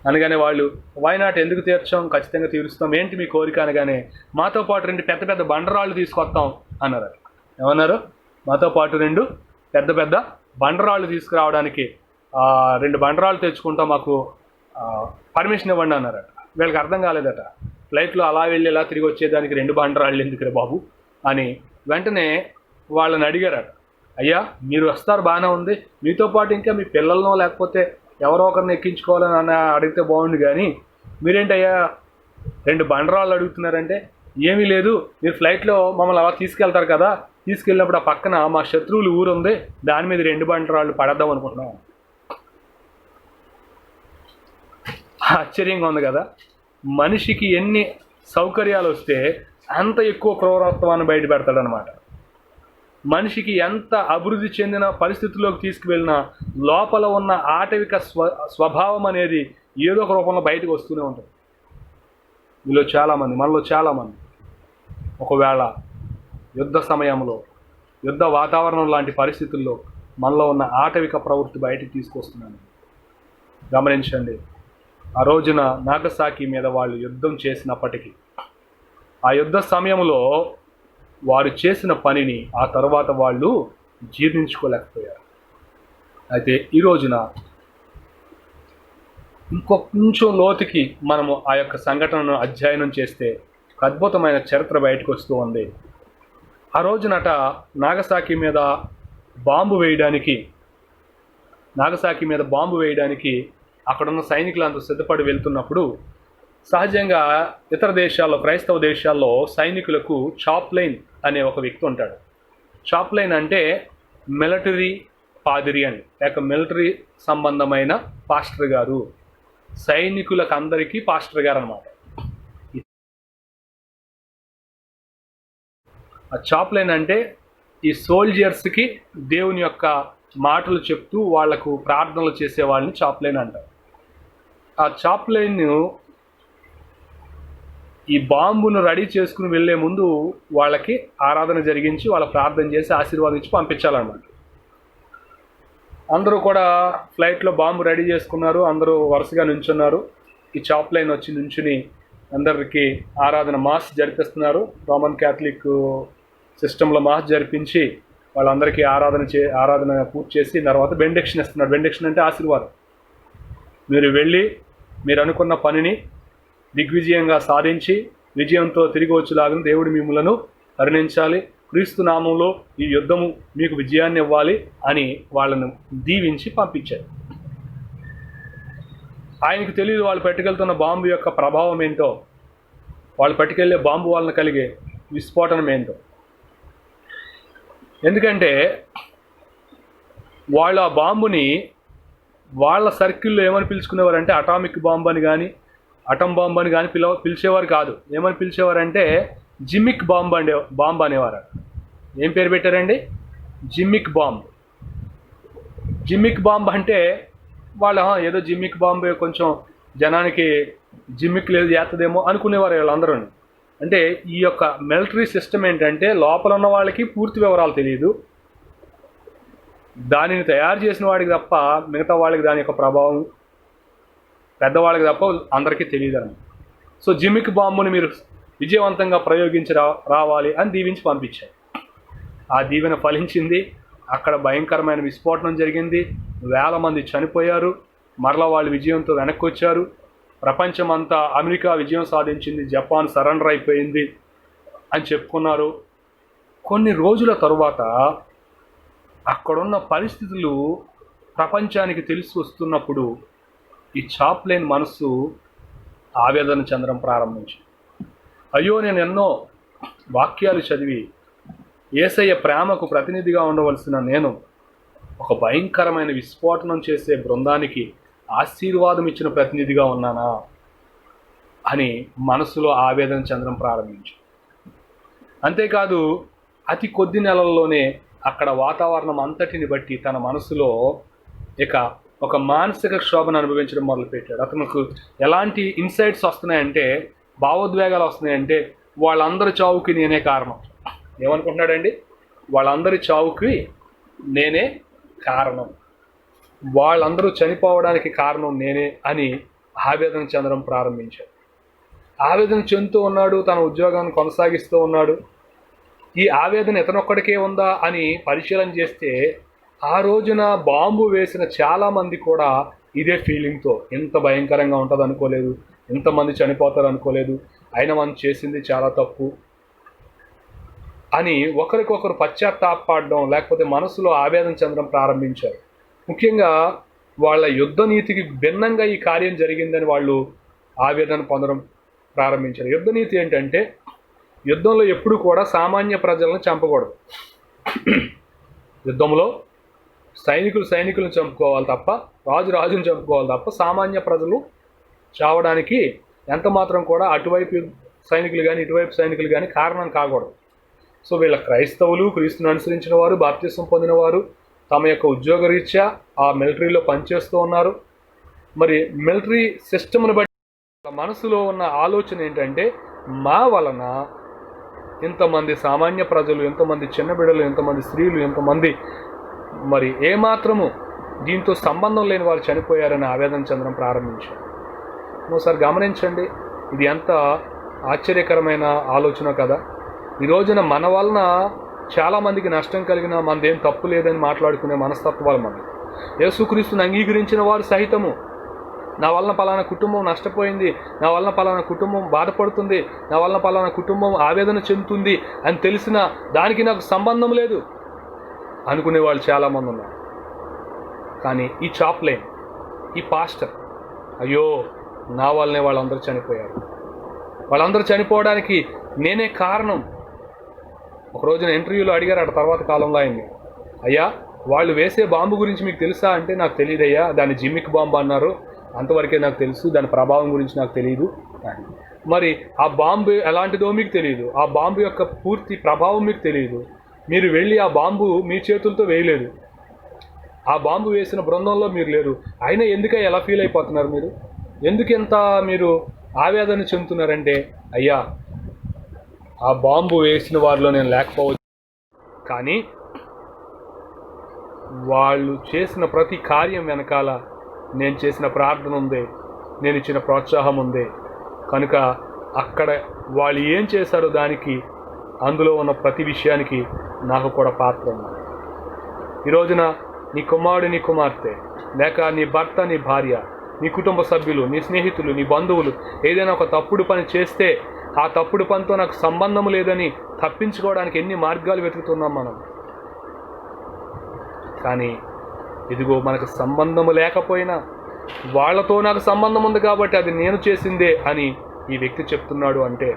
అనగానే వాళ్ళు, వైనాట్, ఎందుకు తీర్చాం, ఖచ్చితంగా తీరుస్తాం, ఏంటి మీ కోరిక అనగానే, మాతో పాటు 2 పెద్ద పెద్ద బండరాళ్ళు తీసుకొస్తాం అన్నారు. ఏమన్నారు? మాతో పాటు 2 పెద్ద పెద్ద బండరాళ్ళు తీసుకురావడానికి 2 బండరాళ్ళు తెచ్చుకుంటాం, మాకు పర్మిషన్ ఇవ్వండి అన్నారట. వీళ్ళకి అర్థం కాలేదట, ఫ్లైట్లో అలా వెళ్ళి ఇలా తిరిగి వచ్చేదానికి 2 బండరాళ్ళు ఎందుకురే బాబు అని. వెంటనే వాళ్ళని అడిగారట, అయ్యా మీరు వస్తారు బాగానే ఉంది, మీతో పాటు ఇంకా మీ పిల్లలను లేకపోతే ఎవరో ఒకరిని ఎక్కించుకోవాలని అడిగితే బాగుంది, కానీ మీరేంటయ్యా 2 బండరాళ్ళు అడుగుతున్నారంటే, ఏమీ లేదు, మీరు ఫ్లైట్లో మమ్మల్ని అలా తీసుకెళ్తారు కదా, తీసుకెళ్ళినప్పుడు ఆ పక్కన మా శత్రువులు ఊరుంది, దాని మీద 2 బండరాళ్ళు పడేద్దాం అనుకుంటున్నాం. ఆశ్చర్యంగా ఉంది కదా. మనిషికి ఎన్ని సౌకర్యాలు వస్తే అంత ఎక్కువ క్రూరత్వాన్ని బయట పెడతాడనమాట. మనిషికి ఎంత అభివృద్ధి చెందిన పరిస్థితుల్లోకి తీసుకువెళ్ళినా లోపల ఉన్న ఆటవిక స్వభావం అనేది ఏదో ఒక రూపంలో బయటకు వస్తూనే ఉంటుంది. మనలో చాలామంది ఒకవేళ యుద్ధ సమయంలో, యుద్ధ వాతావరణం లాంటి పరిస్థితుల్లో మనలో ఉన్న ఆటవిక ప్రవృత్తి బయటకు తీసుకొస్తున్నాను. గమనించండి, ఆ రోజున నాగసాకి మీద వాళ్ళు యుద్ధం చేసినప్పటికీ ఆ యుద్ధ సమయంలో వారు చేసిన పనిని ఆ తర్వాత వాళ్ళు జీర్ణించుకోలేకపోయారు. అయితే ఈ రోజున కొంచెం లోతుకి మనము ఆ యొక్క సంఘటనను అధ్యయనం చేస్తే ఒక అద్భుతమైన చరిత్ర బయటకు వస్తూ ఉంది. ఆ రోజునట నాగసాకి మీద బాంబు వేయడానికి అక్కడున్న సైనికులంతా సిద్ధపడి వెళ్తున్నప్పుడు సహజంగా ఇతర దేశాల్లో, క్రైస్తవ దేశాల్లో సైనికులకు చాప్లైన్ అనే ఒక వ్యక్తి ఉంటాడు. చాప్లైన్ అంటే మిలిటరీ పాదిరి అని, లేక మిలిటరీ సంబంధమైన పాస్టర్ గారు, సైనికులకు అందరికీ పాస్టర్ గారు అనమాట. ఆ చాప్లైన్ అంటే ఈ సోల్జర్స్కి దేవుని యొక్క మాటలు చెప్తూ వాళ్లకు ప్రార్థనలు చేసే వాళ్ళని చాప్లైన్ అంటారు. ఆ చాప్లైన్ ఈ బాంబును రెడీ చేసుకుని వెళ్ళే ముందు వాళ్ళకి ఆరాధన జరిగించి వాళ్ళ ప్రార్థన చేసి ఆశీర్వాదించి పంపించాలన్నమాట. అందరూ కూడా ఫ్లైట్లో బాంబు రెడీ చేసుకున్నారు, అందరూ వరుసగా నించున్నారు. ఈ చాప్లైన్ వచ్చి నించుని అందరికి ఆరాధన మాస్ జరిపిస్తున్నారు. రోమన్ క్యాథలిక్ సిస్టంలో మాస్ జరిపించి వాళ్ళందరికీ ఆరాధన పూర్తి చేసి తర్వాత బెండిక్షన్ ఇస్తున్నాడు. బెండిక్షన్ అంటే ఆశీర్వాదం. మీరు వెళ్ళి మీరు అనుకున్న పనిని దిగ్విజయంగా సాధించి విజయంతో తిరిగి వచ్చేలాగా దేవుడు మిమ్మలను కరుణించాలి, క్రీస్తు నామంలో ఈ యుద్ధము మీకు విజయాన్ని ఇవ్వాలి అని వాళ్ళను దీవించి పంపించారు. ఆయనకు తెలియదు వాళ్ళు పట్టుకెళ్తున్న బాంబు యొక్క ప్రభావం ఏంటో, వాళ్ళు పట్టుకెళ్ళే బాంబు వలన కలిగే విస్ఫోటనం ఏంటో. ఎందుకంటే వాళ్ళు ఆ బాంబుని వాళ్ళ సర్కిల్లో ఏమని పిలుచుకునేవారంటే అటామిక్ బాంబు అని కానీ అటమ్ బాంబు అని కానీ పిలిచేవారు కాదు. ఏమని పిలిచేవారంటే జిమ్మిక్ బాంబు అనేవారు. ఏం పేరు పెట్టారండి? Gimmick bomb. జిమ్మిక్ బాంబు అంటే వాళ్ళు ఏదో జిమ్మిక్ బాంబు కొంచెం జనానికి జిమ్మిక్ లేదు చేస్తుందేమో అనుకునేవారు వీళ్ళందరూ. అంటే ఈ యొక్క మిలిటరీ సిస్టమ్ ఏంటంటే లోపల ఉన్న వాళ్ళకి పూర్తి వివరాలు తెలియదు, దానిని తయారు చేసిన వాడికి తప్ప మిగతా వాళ్ళకి దాని యొక్క ప్రభావం, పెద్దవాళ్ళకి తప్ప అందరికీ తెలియదు అని. సో జిమ్మిక్ బాంబుని మీరు విజయవంతంగా ప్రయోగించి రావాలి అని దీవించి పంపించారు. ఆ దీవెన ఫలించింది. అక్కడ భయంకరమైన విస్ఫోటనం జరిగింది, 1000 మంది చనిపోయారు. మరలా వాళ్ళు విజయంతో వెనక్కి వచ్చారు. ప్రపంచమంతా అమెరికా విజయం సాధించింది, జపాన్ సరెండర్ అయిపోయింది అని చెప్పుకున్నారు. కొన్ని రోజుల తరువాత అక్కడున్న పరిస్థితులు ప్రపంచానికి తెలిసి వస్తున్నప్పుడు ఈ చాప్లైన్ మనస్సు ఆవేదన చెందడం ప్రారంభించింది. అయ్యో, నేను ఎన్నో వాక్యాలు చదివి యేసయ్య ప్రేమకు ప్రతినిధిగా ఉండవలసిన నేను ఒక భయంకరమైన విస్ఫోటనం చేసే బృందానికి ఆశీర్వాదం ఇచ్చిన ప్రతినిధిగా ఉన్నానా అని మనసులో ఆవేదన చెందడం ప్రారంభించు. అంతేకాదు అతి కొద్ది నెలల్లోనే అక్కడ వాతావరణం అంతటిని బట్టి తన మనసులో ఇక ఒక మానసిక క్షోభను అనుభవించడం మొదలుపెట్టాడు. అతనికి ఎలాంటి ఇన్సైట్స్ వస్తున్నాయంటే, భావోద్వేగాలు వస్తున్నాయంటే వాళ్ళందరి చావుకి నేనే కారణం. ఏమనుకుంటున్నాడండి? వాళ్ళందరి చావుకి నేనే కారణం, వాళ్ళందరూ చనిపోవడానికి కారణం నేనే అని ఆవేదన చెందడం ప్రారంభించాడు. ఆవేదన చెందుతూ ఉన్నాడు, తన ఉద్యోగాన్ని కొనసాగిస్తూ ఉన్నాడు. ఈ ఆవేదన ఇతనొక్కడికే ఉందా అని పరిశీలన చేస్తే ఆ రోజున బాంబు వేసిన చాలామంది కూడా ఇదే ఫీలింగ్తో, ఎంత భయంకరంగా ఉంటుంది అనుకోలేదు, ఎంతమంది చనిపోతారు అనుకోలేదు, అయినా మనం చేసింది చాలా తప్పు అని ఒకరికొకరు పశ్చాత్తాపడడం, లేకపోతే మనసులో ఆవేదన చెందడం ప్రారంభించారు. ముఖ్యంగా వాళ్ళ యుద్ధ నీతికి భిన్నంగా ఈ కార్యం జరిగిందని వాళ్ళు ఆవేదన పొందడం ప్రారంభించారు. యుద్ధ నీతి ఏంటంటే యుద్ధంలో ఎప్పుడు కూడా సామాన్య ప్రజలను చంపకూడదు. యుద్ధంలో సైనికులను చంపుకోవాలి తప్ప, రాజుని చంపుకోవాలి తప్ప, సామాన్య ప్రజలు చావడానికి ఎంత మాత్రం కూడా అటువైపు సైనికులు కానీ ఇటువైపు సైనికులు కానీ కారణం కాకూడదు. సో వీళ్ళ క్రైస్తవులు, క్రీస్తుని అనుసరించిన వారు, బాప్తిసం పొందిన వారు తమ యొక్క ఉద్యోగ రీత్యా ఆ మిలిటరీలో పనిచేస్తూ ఉన్నారు. మరి మిలిటరీ సిస్టమ్ను బట్టి మనసులో ఉన్న ఆలోచన ఏంటంటే మా వలన ఇంతమంది సామాన్య ప్రజలు, ఎంతమంది చిన్న బిడ్డలు, ఎంతమంది స్త్రీలు, ఎంతమంది మరి ఏమాత్రము దీంతో సంబంధం లేని వారు చనిపోయారని ఆవేదన చెందడం ప్రారంభించారు. ఒకసారి గమనించండి, ఇది ఎంత ఆశ్చర్యకరమైన ఆలోచన కదా. ఈ రోజున మన వలన చాలామందికి నష్టం కలిగిన మనదేం తప్పు లేదని మాట్లాడుకునే మనస్తత్వాలు మనది. యేసుక్రీస్తుని అంగీకరించిన వారు సహితము నా వలన పలానా కుటుంబం నష్టపోయింది, నా వలన పలానా కుటుంబం బాధపడుతుంది, నా వలన పలానా కుటుంబం ఆవేదన చెందుతుంది అని తెలిసిన దానికి నాకు సంబంధం లేదు అనుకునే వాళ్ళు చాలామంది ఉన్నారు. కానీ ఈ చాప్లైన్, ఈ పాస్టర్, అయ్యో నా వల్లనే వాళ్ళందరూ చనిపోయారు, వాళ్ళందరూ చనిపోవడానికి నేనే కారణం. ఒక రోజున ఇంటర్వ్యూలో అడిగారు అటు తర్వాత కాలంలో ఆయన్ని, అయ్యా వాళ్ళు వేసే బాంబు గురించి మీకు తెలుసా అంటే నాకు తెలియదయ్యా, దాన్ని జిమ్మిక్ బాంబు అన్నారు, అంతవరకే నాకు తెలుసు, దాని ప్రభావం గురించి నాకు తెలియదు. మరి ఆ బాంబు ఎలాంటిదో మీకు తెలియదు, ఆ బాంబు యొక్క పూర్తి ప్రభావం మీకు తెలియదు, మీరు వెళ్ళి ఆ బాంబు మీ చేతులతో వేయలేదు, ఆ బాంబు వేసిన బృందంలో మీరు లేరు, అయినా ఎందుక ఎలా ఫీల్ అయిపోతున్నారు మీరు, ఎందుకు ఎంత మీరు ఆవేదన చెందుతున్నారంటే, అయ్యా ఆ బాంబు వేసిన వారిలో నేను లేకపోవచ్చు, కానీ వాళ్ళు చేసిన ప్రతి కార్యం వెనకాల నేను చేసిన ప్రార్థన ఉంది, నేను ఇచ్చిన ప్రోత్సాహం ఉంది, కనుక అక్కడ వాళ్ళు ఏం చేశారో దానికి, అందులో ఉన్న ప్రతి విషయానికి నాకు కూడా పాత్ర ఉంది. ఈ రోజున నీ కుమారుడు, నీ కుమార్తె, లేక నీ భర్త, నీ భార్య, నీ కుటుంబ సభ్యులు, నీ స్నేహితులు, నీ బంధువులు ఏదైనా ఒక తప్పుడు పని చేస్తే ఆ తప్పుడు పనితో నాకు సంబంధం లేదని తప్పించుకోవడానికి ఎన్ని మార్గాలు వెతుకుతున్నాం మనం. కానీ ఇదిగో మనకు సంబంధం లేకపోయినా వాళ్ళతో నాకు సంబంధం ఉంది కాబట్టి అది నేను చేసిందే అని ఈ వ్యక్తి చెప్తున్నాడు. అంటే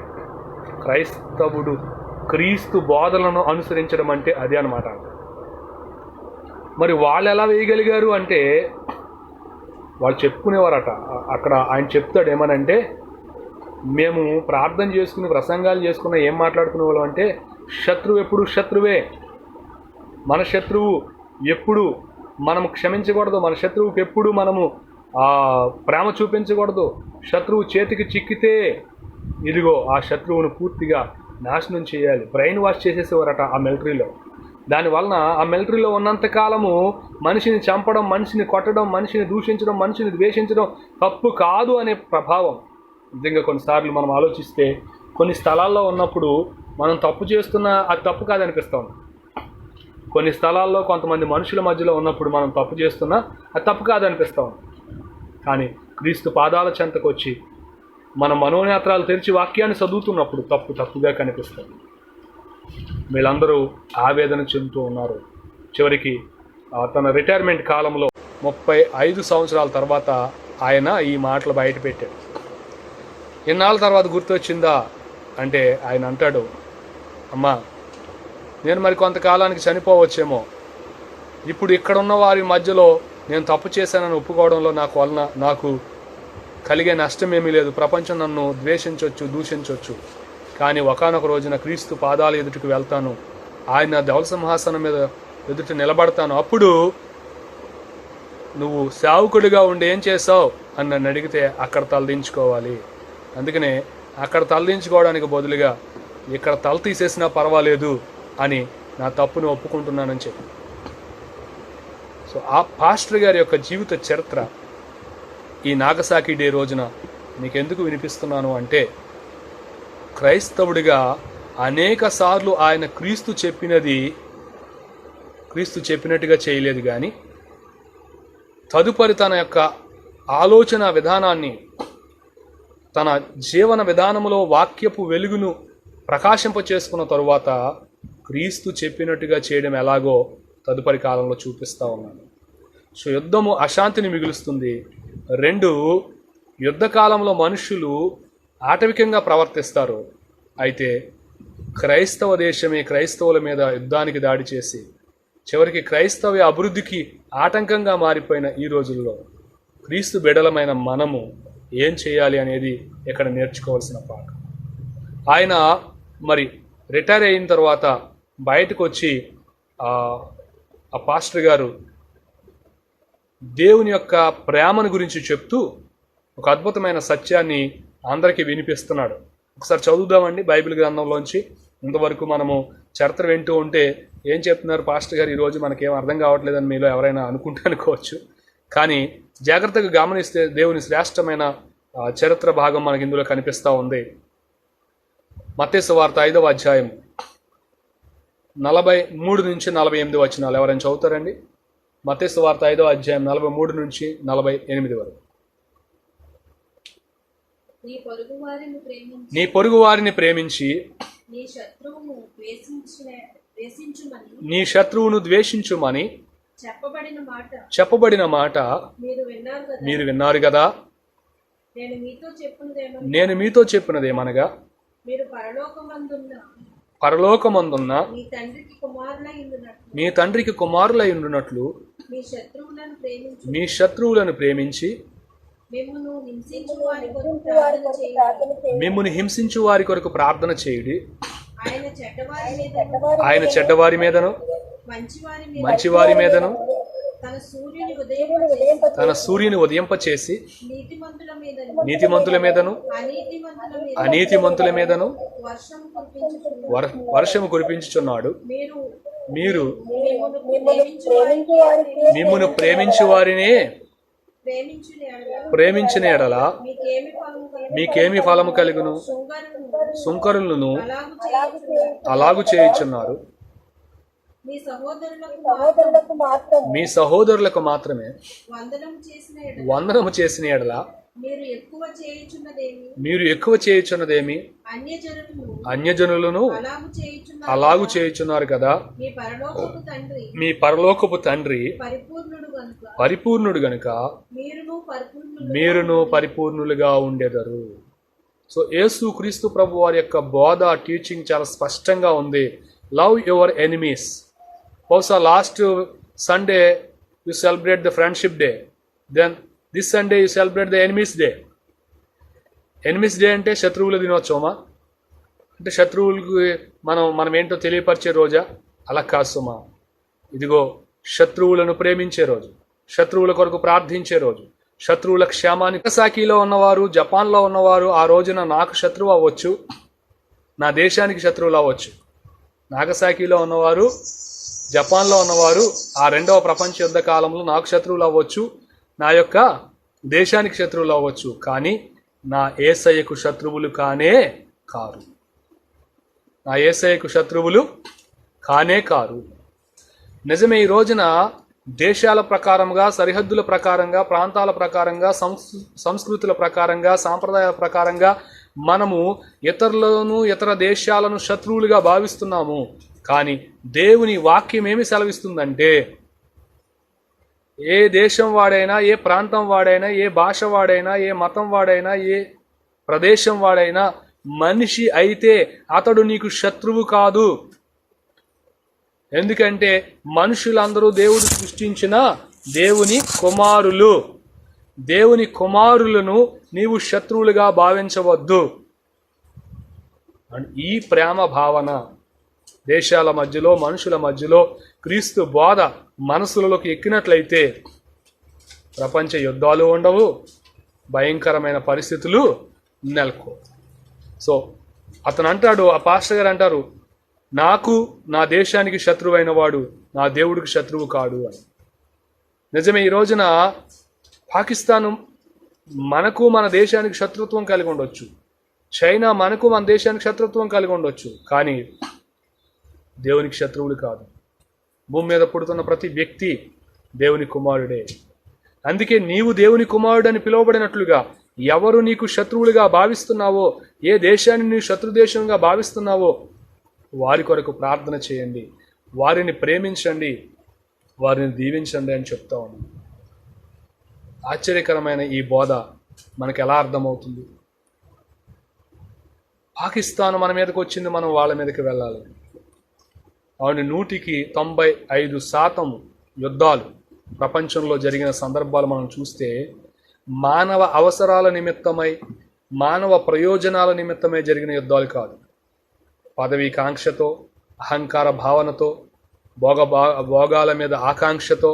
క్రైస్తవుడు క్రీస్తు బోధనలను అనుసరించడం అంటే అదే అన్నమాట. మరి వాళ్ళు ఎలా వేయగలిగారు అంటే వాళ్ళు చెప్పుకునేవారట. అక్కడ ఆయన చెప్తాడు ఏమనంటే, మేము ప్రార్థన చేసుకుని ప్రసంగాలు చేసుకున్న ఏం మాట్లాడుకునే వాళ్ళం అంటే, శత్రువు ఎప్పుడు శత్రువే, మన శత్రువు ఎప్పుడు మనము క్షమించకూడదు, మన శత్రువుకి ఎప్పుడు మనము ప్రేమ చూపించకూడదు, శత్రువు చేతికి చిక్కితే ఇదిగో ఆ శత్రువును పూర్తిగా నాశనం చేయాలి. బ్రెయిన్ వాష్ చేసేసేవారట ఆ మిలిటరీలో. దానివలన ఆ మిలిటరీలో ఉన్నంతకాలము మనిషిని చంపడం, మనిషిని కొట్టడం, మనిషిని దూషించడం, మనిషిని ద్వేషించడం తప్పు కాదు అనే ప్రభావం. నిజంగా కొన్నిసార్లు మనం ఆలోచిస్తే కొన్ని స్థలాల్లో ఉన్నప్పుడు మనం తప్పు చేస్తున్నా అది తప్పు కాదనిపిస్తాం. కొన్ని స్థలాల్లో కొంతమంది మనుషుల మధ్యలో ఉన్నప్పుడు మనం తప్పు చేస్తున్నా అది తప్పు కాదనిపిస్తాం. కానీ క్రీస్తు పాదాల చెంతకు వచ్చి మన మనోనేత్రాలు తెరిచి వాక్యాన్ని చదువుతున్నప్పుడు తప్పు తప్పుగా కనిపిస్తుంది. వీళ్ళందరూ ఆవేదన చెందుతూ ఉన్నారు. చివరికి తన రిటైర్మెంట్ కాలంలో 35 సంవత్సరాల తర్వాత ఆయన ఈ మాటలు బయట పెట్టాడు. ఎన్నాళ్ళ తర్వాత గుర్తొచ్చిందా అంటే ఆయన అంటాడు, అమ్మా నేను మరి కొంతకాలానికి చనిపోవచ్చేమో, ఇప్పుడు ఇక్కడున్న వారి మధ్యలో నేను తప్పు చేశానని ఒప్పుకోవడంలో నాకు కలిగే నష్టం ఏమీ లేదు. ప్రపంచం నన్ను ద్వేషించవచ్చు, దూషించవచ్చు, కానీ ఒకానొక రోజున క్రీస్తు పాదాల ఎదుటికి వెళ్తాను, ఆయన ధవల సింహాసనం మీద ఎదుట నిలబడతాను. అప్పుడు నువ్వు సేవకుడిగా ఉండి ఏం చేసావు అని నన్ను అడిగితే అక్కడ తలదించుకోవాలి. అందుకనే అక్కడ తలదించుకోవడానికి బదులుగా ఇక్కడ తల తీసేసినా పర్వాలేదు అని నా తప్పును ఒప్పుకుంటున్నానని చెప్పి. సో ఆ పాస్టర్ గారి యొక్క జీవిత చరిత్ర ఈ నాగసాకి డే రోజున నీకెందుకు వినిపిస్తున్నాను అంటే, క్రైస్తవుడిగా అనేక సార్లు ఆయన క్రీస్తు చెప్పినట్టుగా చేయలేదు, కానీ తదుపరి తన యొక్క ఆలోచన విధానాన్ని, తన జీవన విధానంలో వాక్యపు వెలుగును ప్రకాశింపచేసుకున్న తరువాత క్రీస్తు చెప్పినట్టుగా చేయడం ఎలాగో తదుపరి కాలంలో చూపిస్తూ ఉన్నాను. సో యుద్ధము అశాంతిని మిగులుస్తుంది. 2, యుద్ధకాలంలో మనుషులు ఆటవికంగా ప్రవర్తిస్తారో, అయితే క్రైస్తవ దేశమే క్రైస్తవుల మీద యుద్ధానికి దాడి చేసి చివరికి క్రైస్తవ అభివృద్ధికి ఆటంకంగా మారిపోయిన ఈ రోజుల్లో క్రీస్తు బిడ్డలమైన మనము ఏం చేయాలి అనేది ఇక్కడ నేర్చుకోవాల్సిన పాఠం. ఆయన మరి రిటైర్ అయిన తర్వాత బయటకు వచ్చి ఆ పాస్టర్ గారు దేవుని యొక్క ప్రేమను గురించి చెప్తూ ఒక అద్భుతమైన సత్యాన్ని అందరికీ వినిపిస్తున్నాడు. ఒకసారి చదువుదామండి బైబిల్ గ్రంథంలోంచి. ఇంతవరకు మనము చరిత్ర వింటూ ఉంటే ఏం చెప్తున్నారు పాస్టర్ గారు ఈరోజు మనకేం అర్థం కావట్లేదని మీలో ఎవరైనా అనుకోవచ్చు. కానీ జాగ్రత్తగా గమనిస్తే దేవుని శ్రేష్టమైన చరిత్ర భాగం మనకి ఇందులో కనిపిస్తూ ఉంది. మత్తయి సువార్త 5వ అధ్యాయం 43 నుంచి 48 వచనాలు ఎవరైనా చదువుతారండి? మత్తయి సువార్త 5వ అధ్యాయం 43 నుంచి 48 వరకు. నీ పొరుగు వారిని ప్రేమించి నీ శత్రువును ద్వేషించుమని చెప్పబడిన మాట మీరు విన్నారు కదా. నేను మీతో చెప్పినదేమనగా పరలోకమందున్న మీ తండ్రికి కుమారులై ఉండునట్లు మీ శత్రువులను ప్రేమించి మిమ్మును హింసించు వారి కొరకు ప్రార్థన చేయుడి. ఆయన చెడ్డవారి మీదను మంచివారి మీదను తన సూర్యుని ఉదయింపచేసి నీతిమంతుల మీదను అనీతిమంతుల మీదను వర్షము కురిపించుచున్నాడు. మీరు మిమ్మును ప్రేమించు వారిని ప్రేమించిన ఎడల మీకేమి ఫలము కలుగును? సుంకరులను అలాగు చేయుచున్నారు. మీ సహోదరులకు మాత్రమే వందనము చేసిన ఎడల మీరు ఎక్కువ చేయుచున్నదేమి? అన్యజనులను అలాగు చేయుచున్నారు కదా. మీ పరలోకపు తండ్రి పరిపూర్ణుడు గనుక మీరును పరిపూర్ణులుగా ఉండెదరు. సో యేసు క్రీస్తు ప్రభు వారి యొక్క బోధ టీచింగ్ చాలా స్పష్టంగా ఉంది. Love your enemies. బహుశా last Sunday you celebrate the friendship day, then this Sunday you celebrate the enemies day. Enemies day అంటే శత్రువుల దినోత్సవమా? అంటే శత్రువులకు మనం ఏంటో తెలియపరిచే రోజా? అలా కాదు సుమా. ఇదిగో శత్రువులను ప్రేమించే రోజు, శత్రువుల కొరకు ప్రార్థించే రోజు, శత్రువుల క్షేమాన్ని. నాగసాకిలో ఉన్నవారు, జపాన్లో ఉన్నవారు ఆ రోజున నాకు శత్రువు అవ్వచ్చు, నా దేశానికి శత్రువులు అవ్వచ్చు. నాగసాకిలో ఉన్నవారు, జపాన్లో ఉన్నవారు ఆ 2వ ప్రపంచ యుద్ధ కాలంలో నాకు శత్రువులు అవ్వచ్చు, నా యొక్క దేశానికి శత్రువులు అవ్వచ్చు. కానీ నా యేసయ్యకు శత్రువులు కానే కారు. నా యేసయ్యకు శత్రువులు కానే కారు. నిజమే. ఈ రోజున దేశాల ప్రకారంగా, సరిహద్దుల ప్రకారంగా, ప్రాంతాల ప్రకారంగా, సంస్కృతుల ప్రకారంగా, సాంప్రదాయాల ప్రకారంగా మనము ఇతరులను, ఇతర దేశాలను శత్రువులుగా భావిస్తున్నాము. కానీ దేవుని వాక్యం ఏమి సెలవిస్తుందంటే ఏ దేశం వాడైనా, ఏ ప్రాంతం వాడైనా, ఏ భాష వాడైనా, ఏ మతం వాడైనా, ఏ ప్రదేశం వాడైనా మనిషి అయితే అతడు నీకు శత్రువు కాదు. ఎందుకంటే మనుషులందరూ దేవుడు సృష్టించిన దేవుని కుమారులు. దేవుని కుమారులను నీవు శత్రువులుగా భావించవద్దు. ఈ ప్రేమ భావన దేశాల మధ్యలో, మనుషుల మధ్యలో క్రీస్తు బోధ మనసులలోకి ఎక్కినట్లయితే ప్రపంచ యుద్ధాలు ఉండవు, భయంకరమైన పరిస్థితులు నెలకో. సో అతను అంటాడు, ఆ పాస్టర్ గారు అంటారు, నాకు నా దేశానికి శత్రువైన వాడు నా దేవుడికి శత్రువు కాడు అని. నిజమే. ఈ రోజున పాకిస్తాను మనకు మన దేశానికి శత్రుత్వం కలిగి ఉండొచ్చు, చైనా మనకు మన దేశానికి శత్రుత్వం కలిగి ఉండొచ్చు, కానీ దేవునికి శత్రువులు కాదు. భూమి మీద పుడుతున్న ప్రతి వ్యక్తి దేవుని కుమారుడే. అందుకే నీవు దేవుని కుమారుడని పిలువబడినట్లుగా ఎవరు నీకు శత్రువులుగా భావిస్తున్నావో, ఏ దేశాన్ని నీవు శత్రుదేశంగా భావిస్తున్నావో వారి కొరకు ప్రార్థన చేయండి, వారిని ప్రేమించండి, వారిని దీవించండి అని చెప్తా ఉన్నాను. ఆశ్చర్యకరమైన ఈ బోధ మనకు ఎలా అర్థమవుతుంది? పాకిస్తాన్ మన మీదకి వచ్చింది, మనం వాళ్ళ మీదకి వెళ్ళాలి. అవును, 95% యుద్ధాలు ప్రపంచంలో జరిగిన సందర్భాలు మనం చూస్తే మానవ అవసరాల నిమిత్తమై, మానవ ప్రయోజనాల నిమిత్తమై జరిగిన యుద్ధాలు కాదు. పదవీ కాంక్షతో, అహంకార భావనతో, భోగాల మీద ఆకాంక్షతో,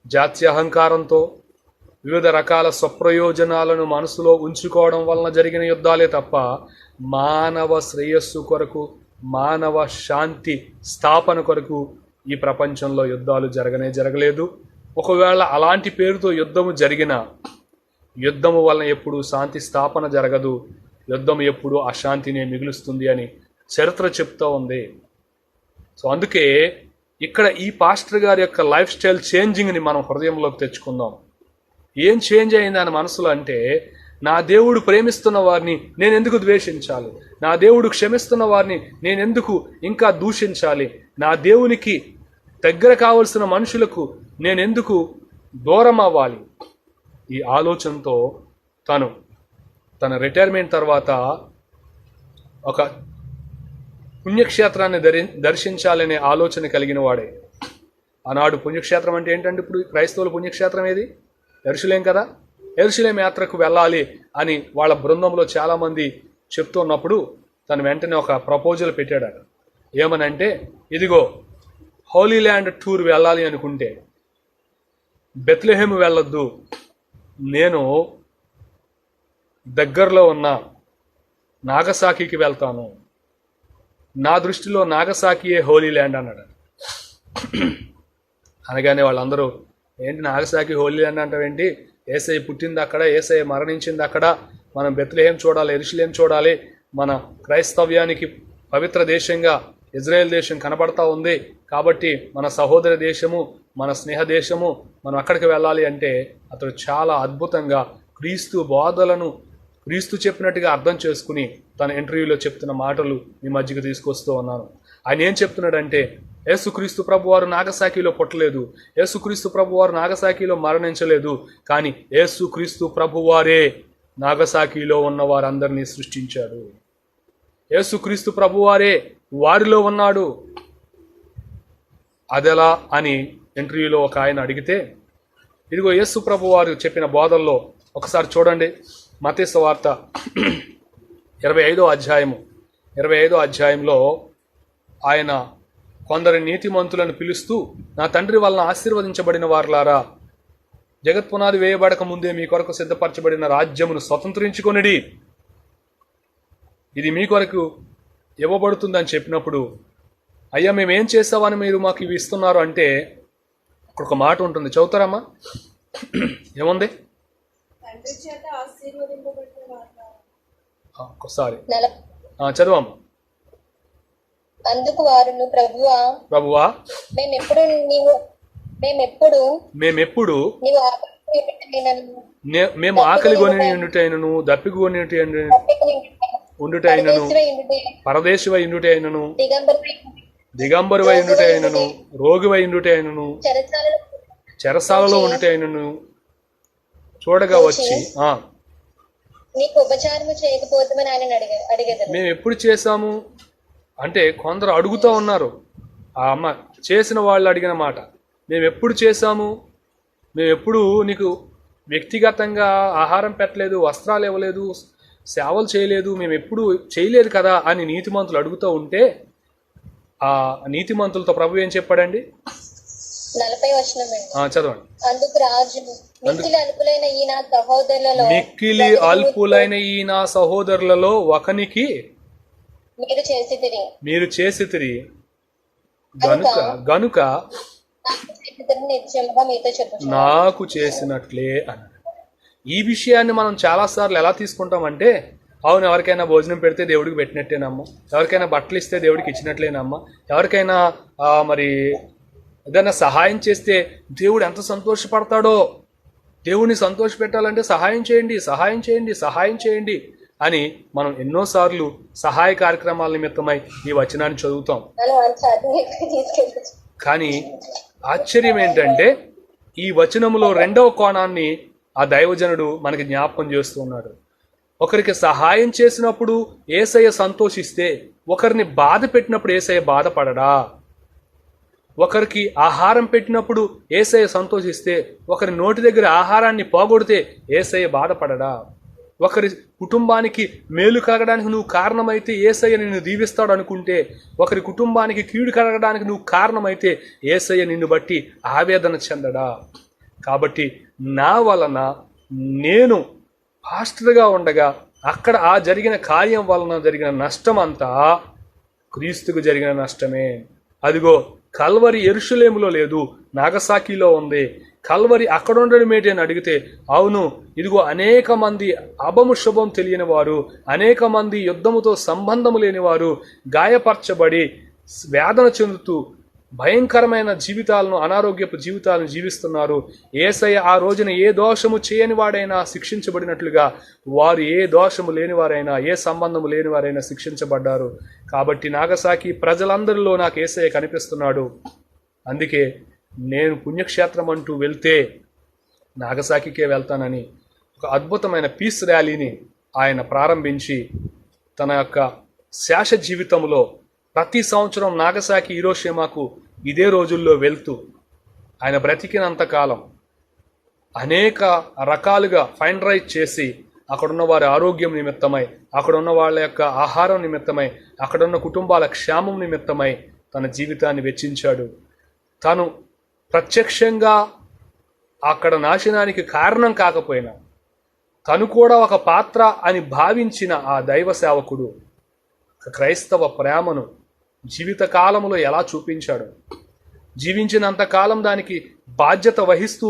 జాత్య అహంకారంతో, వివిధ రకాల స్వప్రయోజనాలను మనసులో ఉంచుకోవడం వలన జరిగిన యుద్ధాలే తప్ప మానవ శ్రేయస్సు కొరకు, మానవ శాంతి స్థాపన కొరకు ఈ ప్రపంచంలో యుద్ధాలు జరగలేదు. ఒకవేళ అలాంటి పేరుతో యుద్ధము జరిగిన, యుద్ధము వలన ఎప్పుడు శాంతి స్థాపన జరగదు, యుద్ధం ఎప్పుడు అశాంతినే మిగులుస్తుంది అని చరిత్ర చెప్తూ ఉంది. సో అందుకే ఇక్కడ ఈ పాస్టర్ గారి యొక్క లైఫ్ స్టైల్ చేంజింగ్ని మనం హృదయంలోకి తెచ్చుకుందాం. ఏం చేంజ్ అయింది ఆయన మనసులో అంటే, నా దేవుడు ప్రేమిస్తున్న వారిని నేను ఎందుకు ద్వేషించాలి, నా దేవుడు క్షమిస్తున్న వారిని నేను ఎందుకు ఇంకా దూషించాలి, నా దేవునికి దగ్గర కావలసిన మనుషులకు నేను ఎందుకు దూరం అవ్వాలి. ఈ ఆలోచనతో తన రిటైర్మెంట్ తర్వాత ఒక పుణ్యక్షేత్రాన్ని దర్శించాలనే ఆలోచన కలిగిన వాడే. ఆనాడు పుణ్యక్షేత్రం అంటే ఏంటంటే, ఇప్పుడు క్రైస్తవుల పుణ్యక్షేత్రం ఏది? యెరూషలేం కదా. యెరూషలేం యాత్రకు వెళ్ళాలి అని వాళ్ళ బృందంలో చాలామంది చెప్తున్నప్పుడు తను వెంటనే ఒక ప్రపోజల్ పెట్టాడు. ఏమనంటే, ఇదిగో హోలీ ల్యాండ్ టూర్ వెళ్ళాలి అనుకుంటే బెత్లెహేమ్ వెళ్ళొద్దు, నేను దగ్గరలో ఉన్న నాగసాకికి వెళ్తాను, నా దృష్టిలో నాగసాకియే హోలీ ల్యాండ్ అన్నాడు. అనగానే వాళ్ళందరూ, ఏంటి నాగసాకి హోలీ ల్యాండ్ అంటావేంటి, యేసయ్య పుట్టింది అక్కడ, యేసయ్య మరణించింది అక్కడ, మనం బెత్లెహేం చూడాలి, యెరూషలేం చూడాలి, మన క్రైస్తవ్యానికి పవిత్ర దేశంగా ఇజ్రాయెల్ దేశం కనబడతా ఉంది, కాబట్టి మన సహోదర దేశము, మన స్నేహ దేశము, మనం అక్కడికి వెళ్ళాలి అంటే అతడు చాలా అద్భుతంగా క్రీస్తు బోధలను క్రీస్తు చెప్పినట్టుగా అర్థం చేసుకుని తన ఇంటర్వ్యూలో చెప్తున్న మాటలు మీ మధ్యకి తీసుకొస్తూ ఉన్నాను. ఆయన ఏం చెప్తున్నాడంటే, యేసుక్రీస్తు ప్రభువారు నాగసాకిలో పుట్టలేదు, యేసుక్రీస్తు ప్రభువారు నాగసాకిలో మరణించలేదు, కానీ యేసుక్రీస్తు ప్రభువారే నాగసాకిలో ఉన్న వారందరినీ సృష్టించాడు. యేసుక్రీస్తు ప్రభువారే వారిలో ఉన్నాడు. అదెలా అని ఇంటర్వ్యూలో ఒక ఆయన అడిగితే, ఇదిగో యేసు ప్రభువారు చెప్పిన బోధల్లో ఒకసారి చూడండి. మత్తయి సువార్త 25వ అధ్యాయంలో ఆయన కొందరి నీతిమంతులను పిలుస్తూ, నా తండ్రి వలన ఆశీర్వదించబడిన వారులారా, జగత్పునాది వేయబడక ముందే మీ కొరకు సిద్ధపరచబడిన రాజ్యమును స్వతంత్రించుకొనిడి, ఇది మీ కొరకు ఇవ్వబడుతుందని చెప్పినప్పుడు, అయ్యా మేమేం చేస్తామని మీరు మాకు ఇవి ఇస్తున్నారు అంటే అక్కడ ఒక మాట ఉంటుంది, చదువుతారమ్మా? ఏముంది? ఒకసారి చదువమ్మా. అందుకు వారును, ప్రభువా మేమెప్పుడు మేము ఆకలి కొని ఉండుటైనను, దప్పిక కొని ఉండుటైనను, పరదేశివై ఉండుటైనను, దిగంబరువై ఉండుటైనను, రోగివై ఉండుటైనను, చెరసాలలో ఉండుటైనను చూడగా వచ్చి ఉపచారము చేయకపోతామని ఆయన అడిగారు. మేము ఎప్పుడు చేశాము అంటే కొందరు అడుగుతూ ఉన్నారు. ఆ అమ్మ చేసిన వాళ్ళు అడిగిన మాట, మేము ఎప్పుడు చేశాము, మేము ఎప్పుడు నీకు వ్యక్తిగతంగా ఆహారం పెట్టలేదు, వస్త్రాలు ఇవ్వలేదు, సేవలు చేయలేదు, మేము ఎప్పుడు చేయలేదు కదా అని నీతిమంతులు అడుగుతూ ఉంటే ఆ నీతిమంతులతో ప్రభు ఏం చెప్పాడండి? 40వ వచనం చదవండి. అందుకు రాజు, మిక్కిలి అల్పులైన ఈ నా సహోదరులలో ఒకనికి మీరు చేసితిరి గనుక నాకు చేసినట్లే అన్నాడు. ఈ విషయాన్ని మనం చాలాసార్లు ఎలా తీసుకుంటామంటే, అవును ఎవరికైనా భోజనం పెడితే దేవుడికి పెట్టినట్టేనమ్మా, ఎవరికైనా బట్టలు ఇస్తే దేవుడికి ఇచ్చినట్లేనమ్మా, ఎవరికైనా మరి ఏదైనా సహాయం చేస్తే దేవుడు ఎంత సంతోషపడతాడో, దేవుడిని సంతోషపెట్టాలంటే సహాయం చేయండి, సహాయం చేయండి, సహాయం చేయండి అని మనం ఎన్నోసార్లు సహాయ కార్యక్రమాల నిమిత్తమై ఈ వచనాన్ని చదువుతాం. కానీ ఆశ్చర్యం ఏంటంటే ఈ వచనములో రెండవ కోణాన్ని ఆ దైవజనుడు మనకి జ్ఞాపకం చేస్తూ ఉన్నాడు. ఒకరికి సహాయం చేసినప్పుడు యేసయ్య సంతోషిస్తే ఒకరిని బాధ పెట్టినప్పుడు యేసయ్య బాధపడడా? ఒకరికి ఆహారం పెట్టినప్పుడు యేసయ్య సంతోషిస్తే ఒకరి నోటి దగ్గర ఆహారాన్ని పోగొడితే యేసయ్య బాధపడడా? ఒకరి కుటుంబానికి మేలు కలగడానికి నువ్వు కారణమైతే యేసయ్య నిన్ను దీవిస్తాడు అనుకుంటే, ఒకరి కుటుంబానికి కీడు కలగడానికి నువ్వు కారణమైతే యేసయ్య నిన్ను బట్టి ఆవేదన చెందడా? కాబట్టి నా వలన నేను పాస్టర్గా ఉండగా అక్కడ ఆ జరిగిన కార్యం వలన జరిగిన నష్టం అంతా క్రీస్తుకు జరిగిన నష్టమే. అదిగో కల్వరి యెరూషలేములో లేదు, నాగసాకిలో ఉంది. కల్వరి అక్కడ ఉండడం ఏంటి అని అడిగితే, అవును, ఇదిగో అనేక మంది అభము శుభం తెలియని వారు, అనేక మంది యుద్ధముతో సంబంధము లేని వారు గాయపరచబడి వేదన చెందుతూ భయంకరమైన జీవితాలను, అనారోగ్యపు జీవితాలను జీవిస్తున్నారు. యేసయ్య ఆ రోజున ఏ దోషము చేయని వాడైనా శిక్షించబడినట్లుగా వారు ఏ దోషము లేనివారైనా, ఏ సంబంధము లేనివారైనా శిక్షించబడ్డారు. కాబట్టి నాగసాకి ప్రజలందరిలో నాకు యేసయ్య కనిపిస్తున్నాడు. అందుకే నేను పుణ్యక్షేత్రం అంటూ వెళ్తే నాగసాకికే వెళ్తానని ఒక అద్భుతమైన పీస్ ర్యాలీని ఆయన ప్రారంభించి తన యొక్క శేష జీవితంలో ప్రతి సంవత్సరం నాగసాకి హీరోషిమాకు ఇదే రోజుల్లో వెళ్తూ ఆయన బ్రతికినంతకాలం అనేక రకాలుగా ఫైండ్ రైట్ చేసి అక్కడున్న వారి ఆరోగ్యం నిమిత్తమై, అక్కడున్న వాళ్ళ యొక్క ఆహారం నిమిత్తమై, అక్కడున్న కుటుంబాల క్షేమం నిమిత్తమై తన జీవితాన్ని వెచ్చించాడు. తను ప్రత్యక్షంగా అక్కడ నాశనానికి కారణం కాకపోయినా తను కూడా ఒక పాత్ర అని భావించిన ఆ దైవ సేవకుడు క్రైస్తవ ప్రేమను జీవితకాలంలో ఎలా చూపించాడు, జీవించినంతకాలం దానికి బాధ్యత వహిస్తూ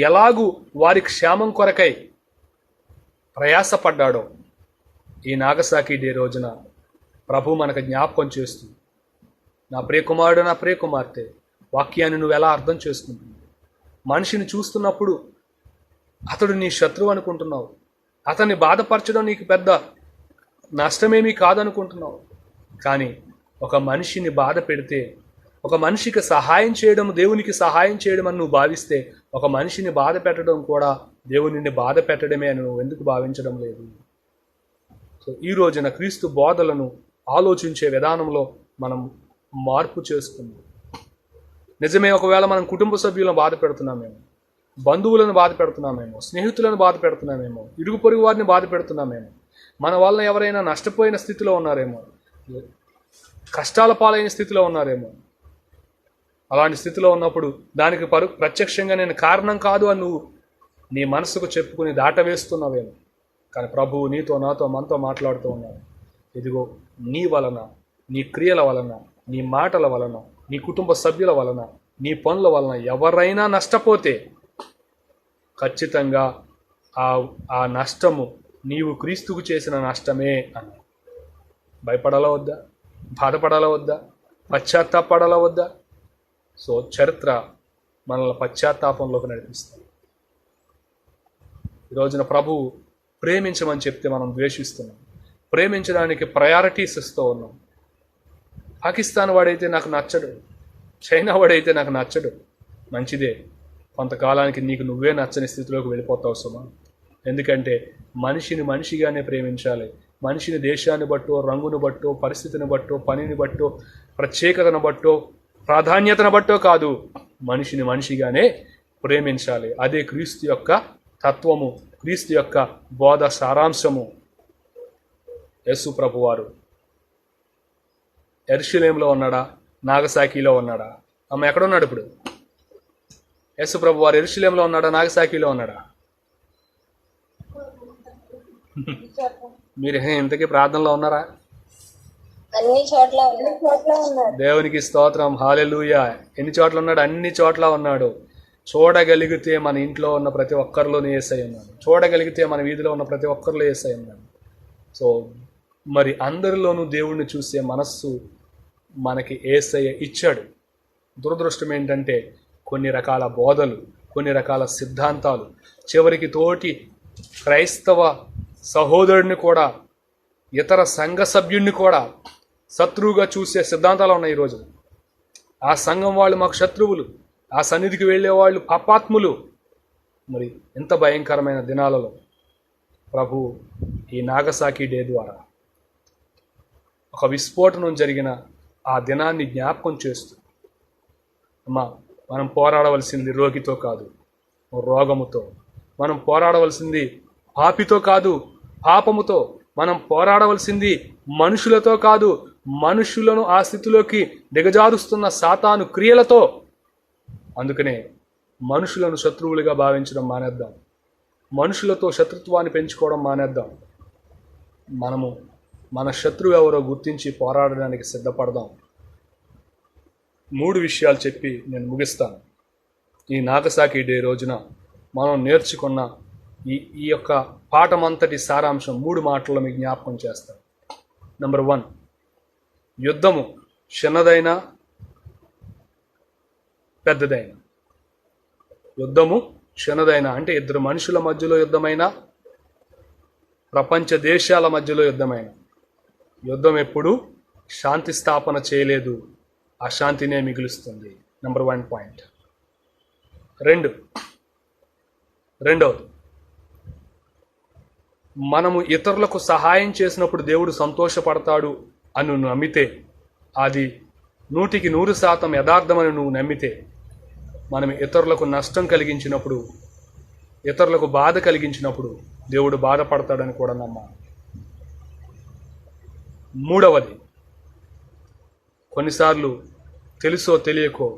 ఎలాగూ వారి క్షేమం కొరకై ప్రయాసపడ్డాడో ఈ నాగసాకి డే రోజున ప్రభు మనకు జ్ఞాపకం చేస్తూ, నా ప్రియకుమారుడు, నా ప్రియకుమార్తె, వాక్యాన్ని నువ్వు ఎలా అర్థం చేసుకుంటున్నావు? మనిషిని చూస్తున్నప్పుడు అతడు నీ శత్రువు అనుకుంటున్నావు, అతన్ని బాధపరచడం నీకు పెద్ద నష్టమేమీ కాదనుకుంటున్నావు. కానీ ఒక మనిషిని బాధ పెడితే, ఒక మనిషికి సహాయం చేయడం దేవునికి సహాయం చేయడం అని నువ్వు భావిస్తే, ఒక మనిషిని బాధ పెట్టడం కూడా దేవునిని బాధ పెట్టడమే అని నువ్వు ఎందుకు భావించడం లేదు? సో ఈ రోజున క్రీస్తు బోధలను ఆలోచించే విధానంలో మనం మార్పు చేసుకుందాం. నిజమే, ఒకవేళ మనం కుటుంబ సభ్యులను బాధ పెడుతున్నామేమో, బంధువులను బాధ పెడుతున్నామేమో, స్నేహితులను బాధ పెడుతున్నామేమో, ఇరుగు పొరుగు వారిని బాధ పెడుతున్నామేమో, మన వలన ఎవరైనా నష్టపోయిన స్థితిలో ఉన్నారేమో, కష్టాల పాలైన స్థితిలో ఉన్నారేమో. అలాంటి స్థితిలో ఉన్నప్పుడు దానికి ప్రత్యక్షంగా నేను కారణం కాదు అని నువ్వు నీ మనసుకు చెప్పుకుని దాటవేస్తున్నావేమో. కానీ ప్రభువు నీతో, నాతో, మనతో మాట్లాడుతూ ఉన్నాడు. ఇదిగో నీ వలన, నీ క్రియల వలన, నీ మాటల వలన, నీ కుటుంబ సభ్యుల వలన, నీ పనుల వలన ఎవరైనా నష్టపోతే ఖచ్చితంగా ఆ నష్టము నీవు క్రీస్తుకు చేసిన నష్టమే అన్న. భయపడాలా వద్దా? బాధపడాలా వద్దా? పశ్చాత్తాపడాలా వద్దా? సో చరిత్ర మనల్ని పశ్చాత్తాపంలోకి నడిపిస్తుంది. ఈ రోజున ప్రభువు ప్రేమించమని చెప్తే మనం ద్వేషిస్తున్నాం, ప్రేమించడానికి ప్రయారిటీస్ ఇస్తూ ఉన్నాం. పాకిస్తాన్ వాడైతే నాకు నచ్చడు, చైనా వాడైతే నాకు నచ్చడు, మంచిదే, కొంతకాలానికి నీకు నువ్వే నచ్చని స్థితిలోకి వెళ్ళిపోతావు సుమా. ఎందుకంటే మనిషిని మనిషిగానే ప్రేమించాలి. మనిషిని దేశాన్ని బట్టో, రంగును బట్టో, పరిస్థితిని బట్టో, పనిని బట్టో, ప్రత్యేకతను బట్టో, ప్రాధాన్యతను బట్టో కాదు, మనిషిని మనిషిగానే ప్రేమించాలి. అదే క్రీస్తు యొక్క తత్వము, క్రీస్తు యొక్క బోధ సారాంశము. యేసు ప్రభువారు యెరూషలేములో ఉన్నాడా, నాగసాకిలో ఉన్నాడా? అమ్మ ఎక్కడున్నాడు ఇప్పుడు? యేసు ప్రభువారు యెరూషలేములో ఉన్నాడా, నాగసాకిలో ఉన్నాడా? మీరు ఇంతకీ ప్రార్థనలో ఉన్నారా? అన్ని చోట్ల ఉన్నారు. దేవునికి స్తోత్రం, హల్లెలూయా. ఎన్ని చోట్ల ఉన్నాడు? అన్ని చోట్ల ఉన్నాడు. చూడగలిగితే మన ఇంట్లో ఉన్న ప్రతి ఒక్కరిలోనూ యేసయ్య ఉన్నాడు. చూడగలిగితే మన వీధిలో ఉన్న ప్రతి ఒక్కరిలో యేసయ్య ఉన్నాడు. సో మరి అందరిలోనూ దేవుణ్ణి చూసే మనస్సు మనకి యేసయ్య ఇచ్చాడు. దురదృష్టం ఏంటంటే కొన్ని రకాల బోధలు, కొన్ని రకాల సిద్ధాంతాలు, చివరికి తోటి క్రైస్తవ సహోదరుడిని కూడా, ఇతర సంఘ సభ్యుడిని కూడా శత్రువుగా చూసే సిద్ధాంతాలు ఉన్నాయి ఈరోజు. ఆ సంఘం వాళ్ళు మాకు శత్రువులు, ఆ సన్నిధికి వెళ్ళే వాళ్ళు పాపాత్ములు. మరి ఎంత భయంకరమైన దినాలలో ప్రభు ఈ నాగసాకి డే ద్వారా ఒక విస్ఫోటనం జరిగిన ఆ దినాన్ని జ్ఞాపకం చేస్తూ, అమ్మా మనం పోరాడవలసింది రోగితో కాదు, రోగముతో. మనం పోరాడవలసింది పాపితో కాదు, పాపముతో. మనం పోరాడవలసింది మనుషులతో కాదు, మనుషులను ఆ స్థితిలోకి దిగజారుస్తున్న సాతాను క్రియలతో. అందుకనే మనుషులను శత్రువులుగా భావించడం మానేద్దాం. మనుషులతో శత్రుత్వాన్ని పెంచుకోవడం మానేద్దాం. మనము మన శత్రువు ఎవరో గుర్తించి పోరాడడానికి సిద్ధపడదాం. 3 విషయాలు చెప్పి నేను ముగిస్తాను. ఈ నాగసాకి డే రోజున మనం నేర్చుకున్న ఈ యొక్క పాఠమంతటి సారాంశం 3 మాటల్లో మీకు జ్ఞాపకం చేస్తాను. నెంబర్ 1, యుద్ధము చిన్నదైనా పెద్దదైనా. యుద్ధము చిన్నదైనా అంటే 2 మనుషుల మధ్యలో యుద్ధమైనా, ప్రపంచ దేశాల మధ్యలో యుద్ధమైనా, యుద్ధం ఎప్పుడు శాంతి స్థాపన చేయలేదు, అశాంతినే మిగులుస్తుంది. Number 1 point. రెండవది, మనము ఇతరులకు సహాయం చేసినప్పుడు దేవుడు సంతోషపడతాడు అని నువ్వు నమ్మితే, అది 100కి 100% యథార్థమని నువ్వు నమ్మితే, మనం ఇతరులకు నష్టం కలిగించినప్పుడు, ఇతరులకు బాధ కలిగించినప్పుడు దేవుడు బాధపడతాడని కూడా నమ్మాలి. 3వది, కొన్నిసార్లు తెలుసో తెలియకో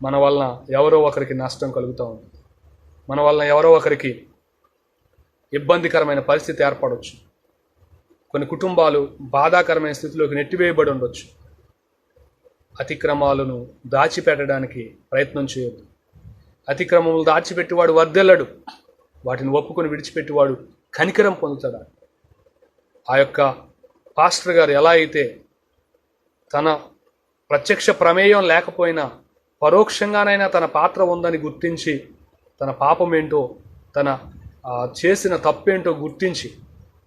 మన వలన ఎవరో ఒకరికి నష్టం కలుగుతూ ఉంది. మన వలన ఎవరో ఒకరికి ఇబ్బందికరమైన పరిస్థితి ఏర్పడవచ్చు. కొన్ని కుటుంబాలు బాధాకరమైన స్థితిలోకి నెట్టివేయబడి ఉండొచ్చు. అతిక్రమాలను దాచిపెట్టడానికి ప్రయత్నం చేయొద్దు. అతిక్రమములు దాచిపెట్టేవాడు వర్ధిల్లడు, వాటిని ఒప్పుకొని విడిచిపెట్టేవాడు కనికరం పొందుతాడు. ఆ యొక్క పాస్టర్ గారు ఎలా అయితే తన ప్రత్యక్ష ప్రమేయం లేకపోయినా పరోక్షంగానైనా తన పాత్ర ఉందని గుర్తించి, తన పాపం ఏంటో, తన చేసిన తప్పేంటో గుర్తించి,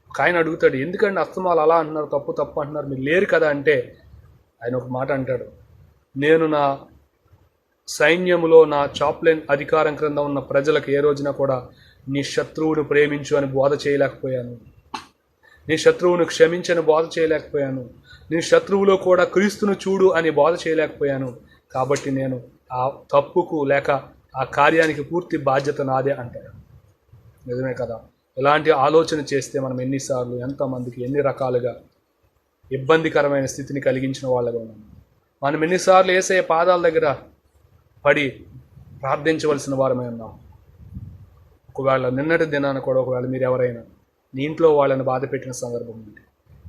ఒక ఆయన అడుగుతాడు, ఎందుకంటే అస్తమాలు అలా అంటున్నారు, తప్పు అంటున్నారు, మీరు లేరు కదా అంటే, ఆయన ఒక మాట అంటాడు, నేను నా సైన్యములో నా చాప్లెన్ అధికారం క్రింద ఉన్న ప్రజలకు ఏ రోజున కూడా నీ శత్రువును ప్రేమించు అని బోధ చేయలేకపోయాను, నీ శత్రువును క్షమించని బోధ చేయలేకపోయాను, నీ శత్రువులో కూడా క్రీస్తును చూడు అని బోధ చేయలేకపోయాను, కాబట్టి నేను ఆ తప్పుకు లేక ఆ కార్యానికి పూర్తి బాధ్యత నాదే అంటాడు. నిజమే కదా? ఇలాంటి ఆలోచన చేస్తే మనం ఎన్నిసార్లు ఎంతమందికి ఎన్ని రకాలుగా ఇబ్బందికరమైన స్థితిని కలిగించిన వాళ్ళగా ఉన్నాం. మనం ఎన్నిసార్లు యేసయ్య పాదాల దగ్గర పడి ప్రార్థించవలసిన వారమై ఉన్నాం. ఒకవేళ నిన్నటి దినాన కూడా ఒకవేళ మీరు ఎవరైనా నీ ఇంట్లో వాళ్ళని బాధ పెట్టిన సందర్భం ఉంది,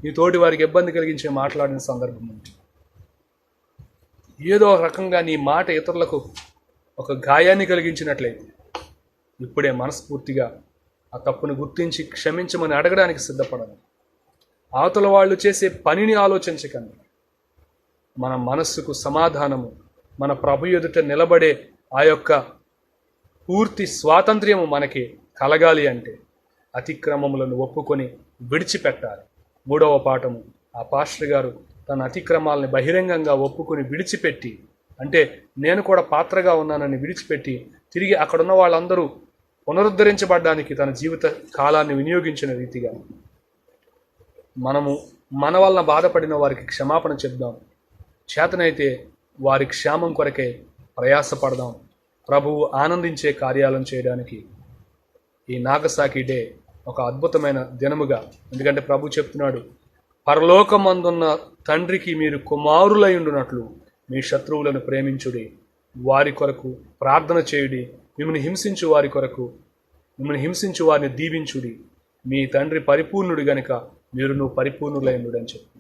నీ తోటి వారికి ఇబ్బంది కలిగించే మాట్లాడిన సందర్భం ఉంది, ఏదో ఒక రకంగా నీ మాట ఇతరులకు ఒక గాయాన్ని కలిగించినట్లయితే, ఇప్పుడే మనస్ఫూర్తిగా ఆ తప్పును గుర్తించి క్షమించమని అడగడానికి సిద్ధపడాలి. అవతల వాళ్ళు చేసే పనిని ఆలోచించకండి. మన మనస్సుకు సమాధానము, మన ప్రభు ఎదుట నిలబడే ఆ యొక్క పూర్తి స్వాతంత్ర్యము మనకి కలగాలి అంటే అతిక్రమములను ఒప్పుకొని విడిచిపెట్టాలి. 3వ పాఠము, ఆ పాస్టర్ గారు తన అతిక్రమాలని బహిరంగంగా ఒప్పుకొని విడిచిపెట్టి, అంటే నేను కూడా పాత్రగా ఉన్నానని విడిచిపెట్టి, తిరిగి అక్కడున్న వాళ్ళందరూ పునరుద్ధరించబడ్డానికి తన జీవిత కాలాన్ని వినియోగించిన రీతిగా మనము మన వలన బాధపడిన వారికి క్షమాపణ చెప్దాం. చేతనైతే వారి క్షేమం కొరకే ప్రయాసపడదాం. ప్రభువు ఆనందించే కార్యాలను చేయడానికి ఈ నాగసాకి డే ఒక అద్భుతమైన దినముగా, ఎందుకంటే ప్రభు చెప్తున్నాడు, పరలోకమందున్న తండ్రికి మీరు కుమారులై ఉండునట్లు మీ శత్రువులను ప్రేమించుడి, వారి కొరకు ప్రార్థన చేయుడి, మిమ్మల్ని హింసించు వారిని దీవించుడి, మీ తండ్రి పరిపూర్ణుడు గనుక మీరు పరిపూర్ణులై ఉండు అని చెప్పి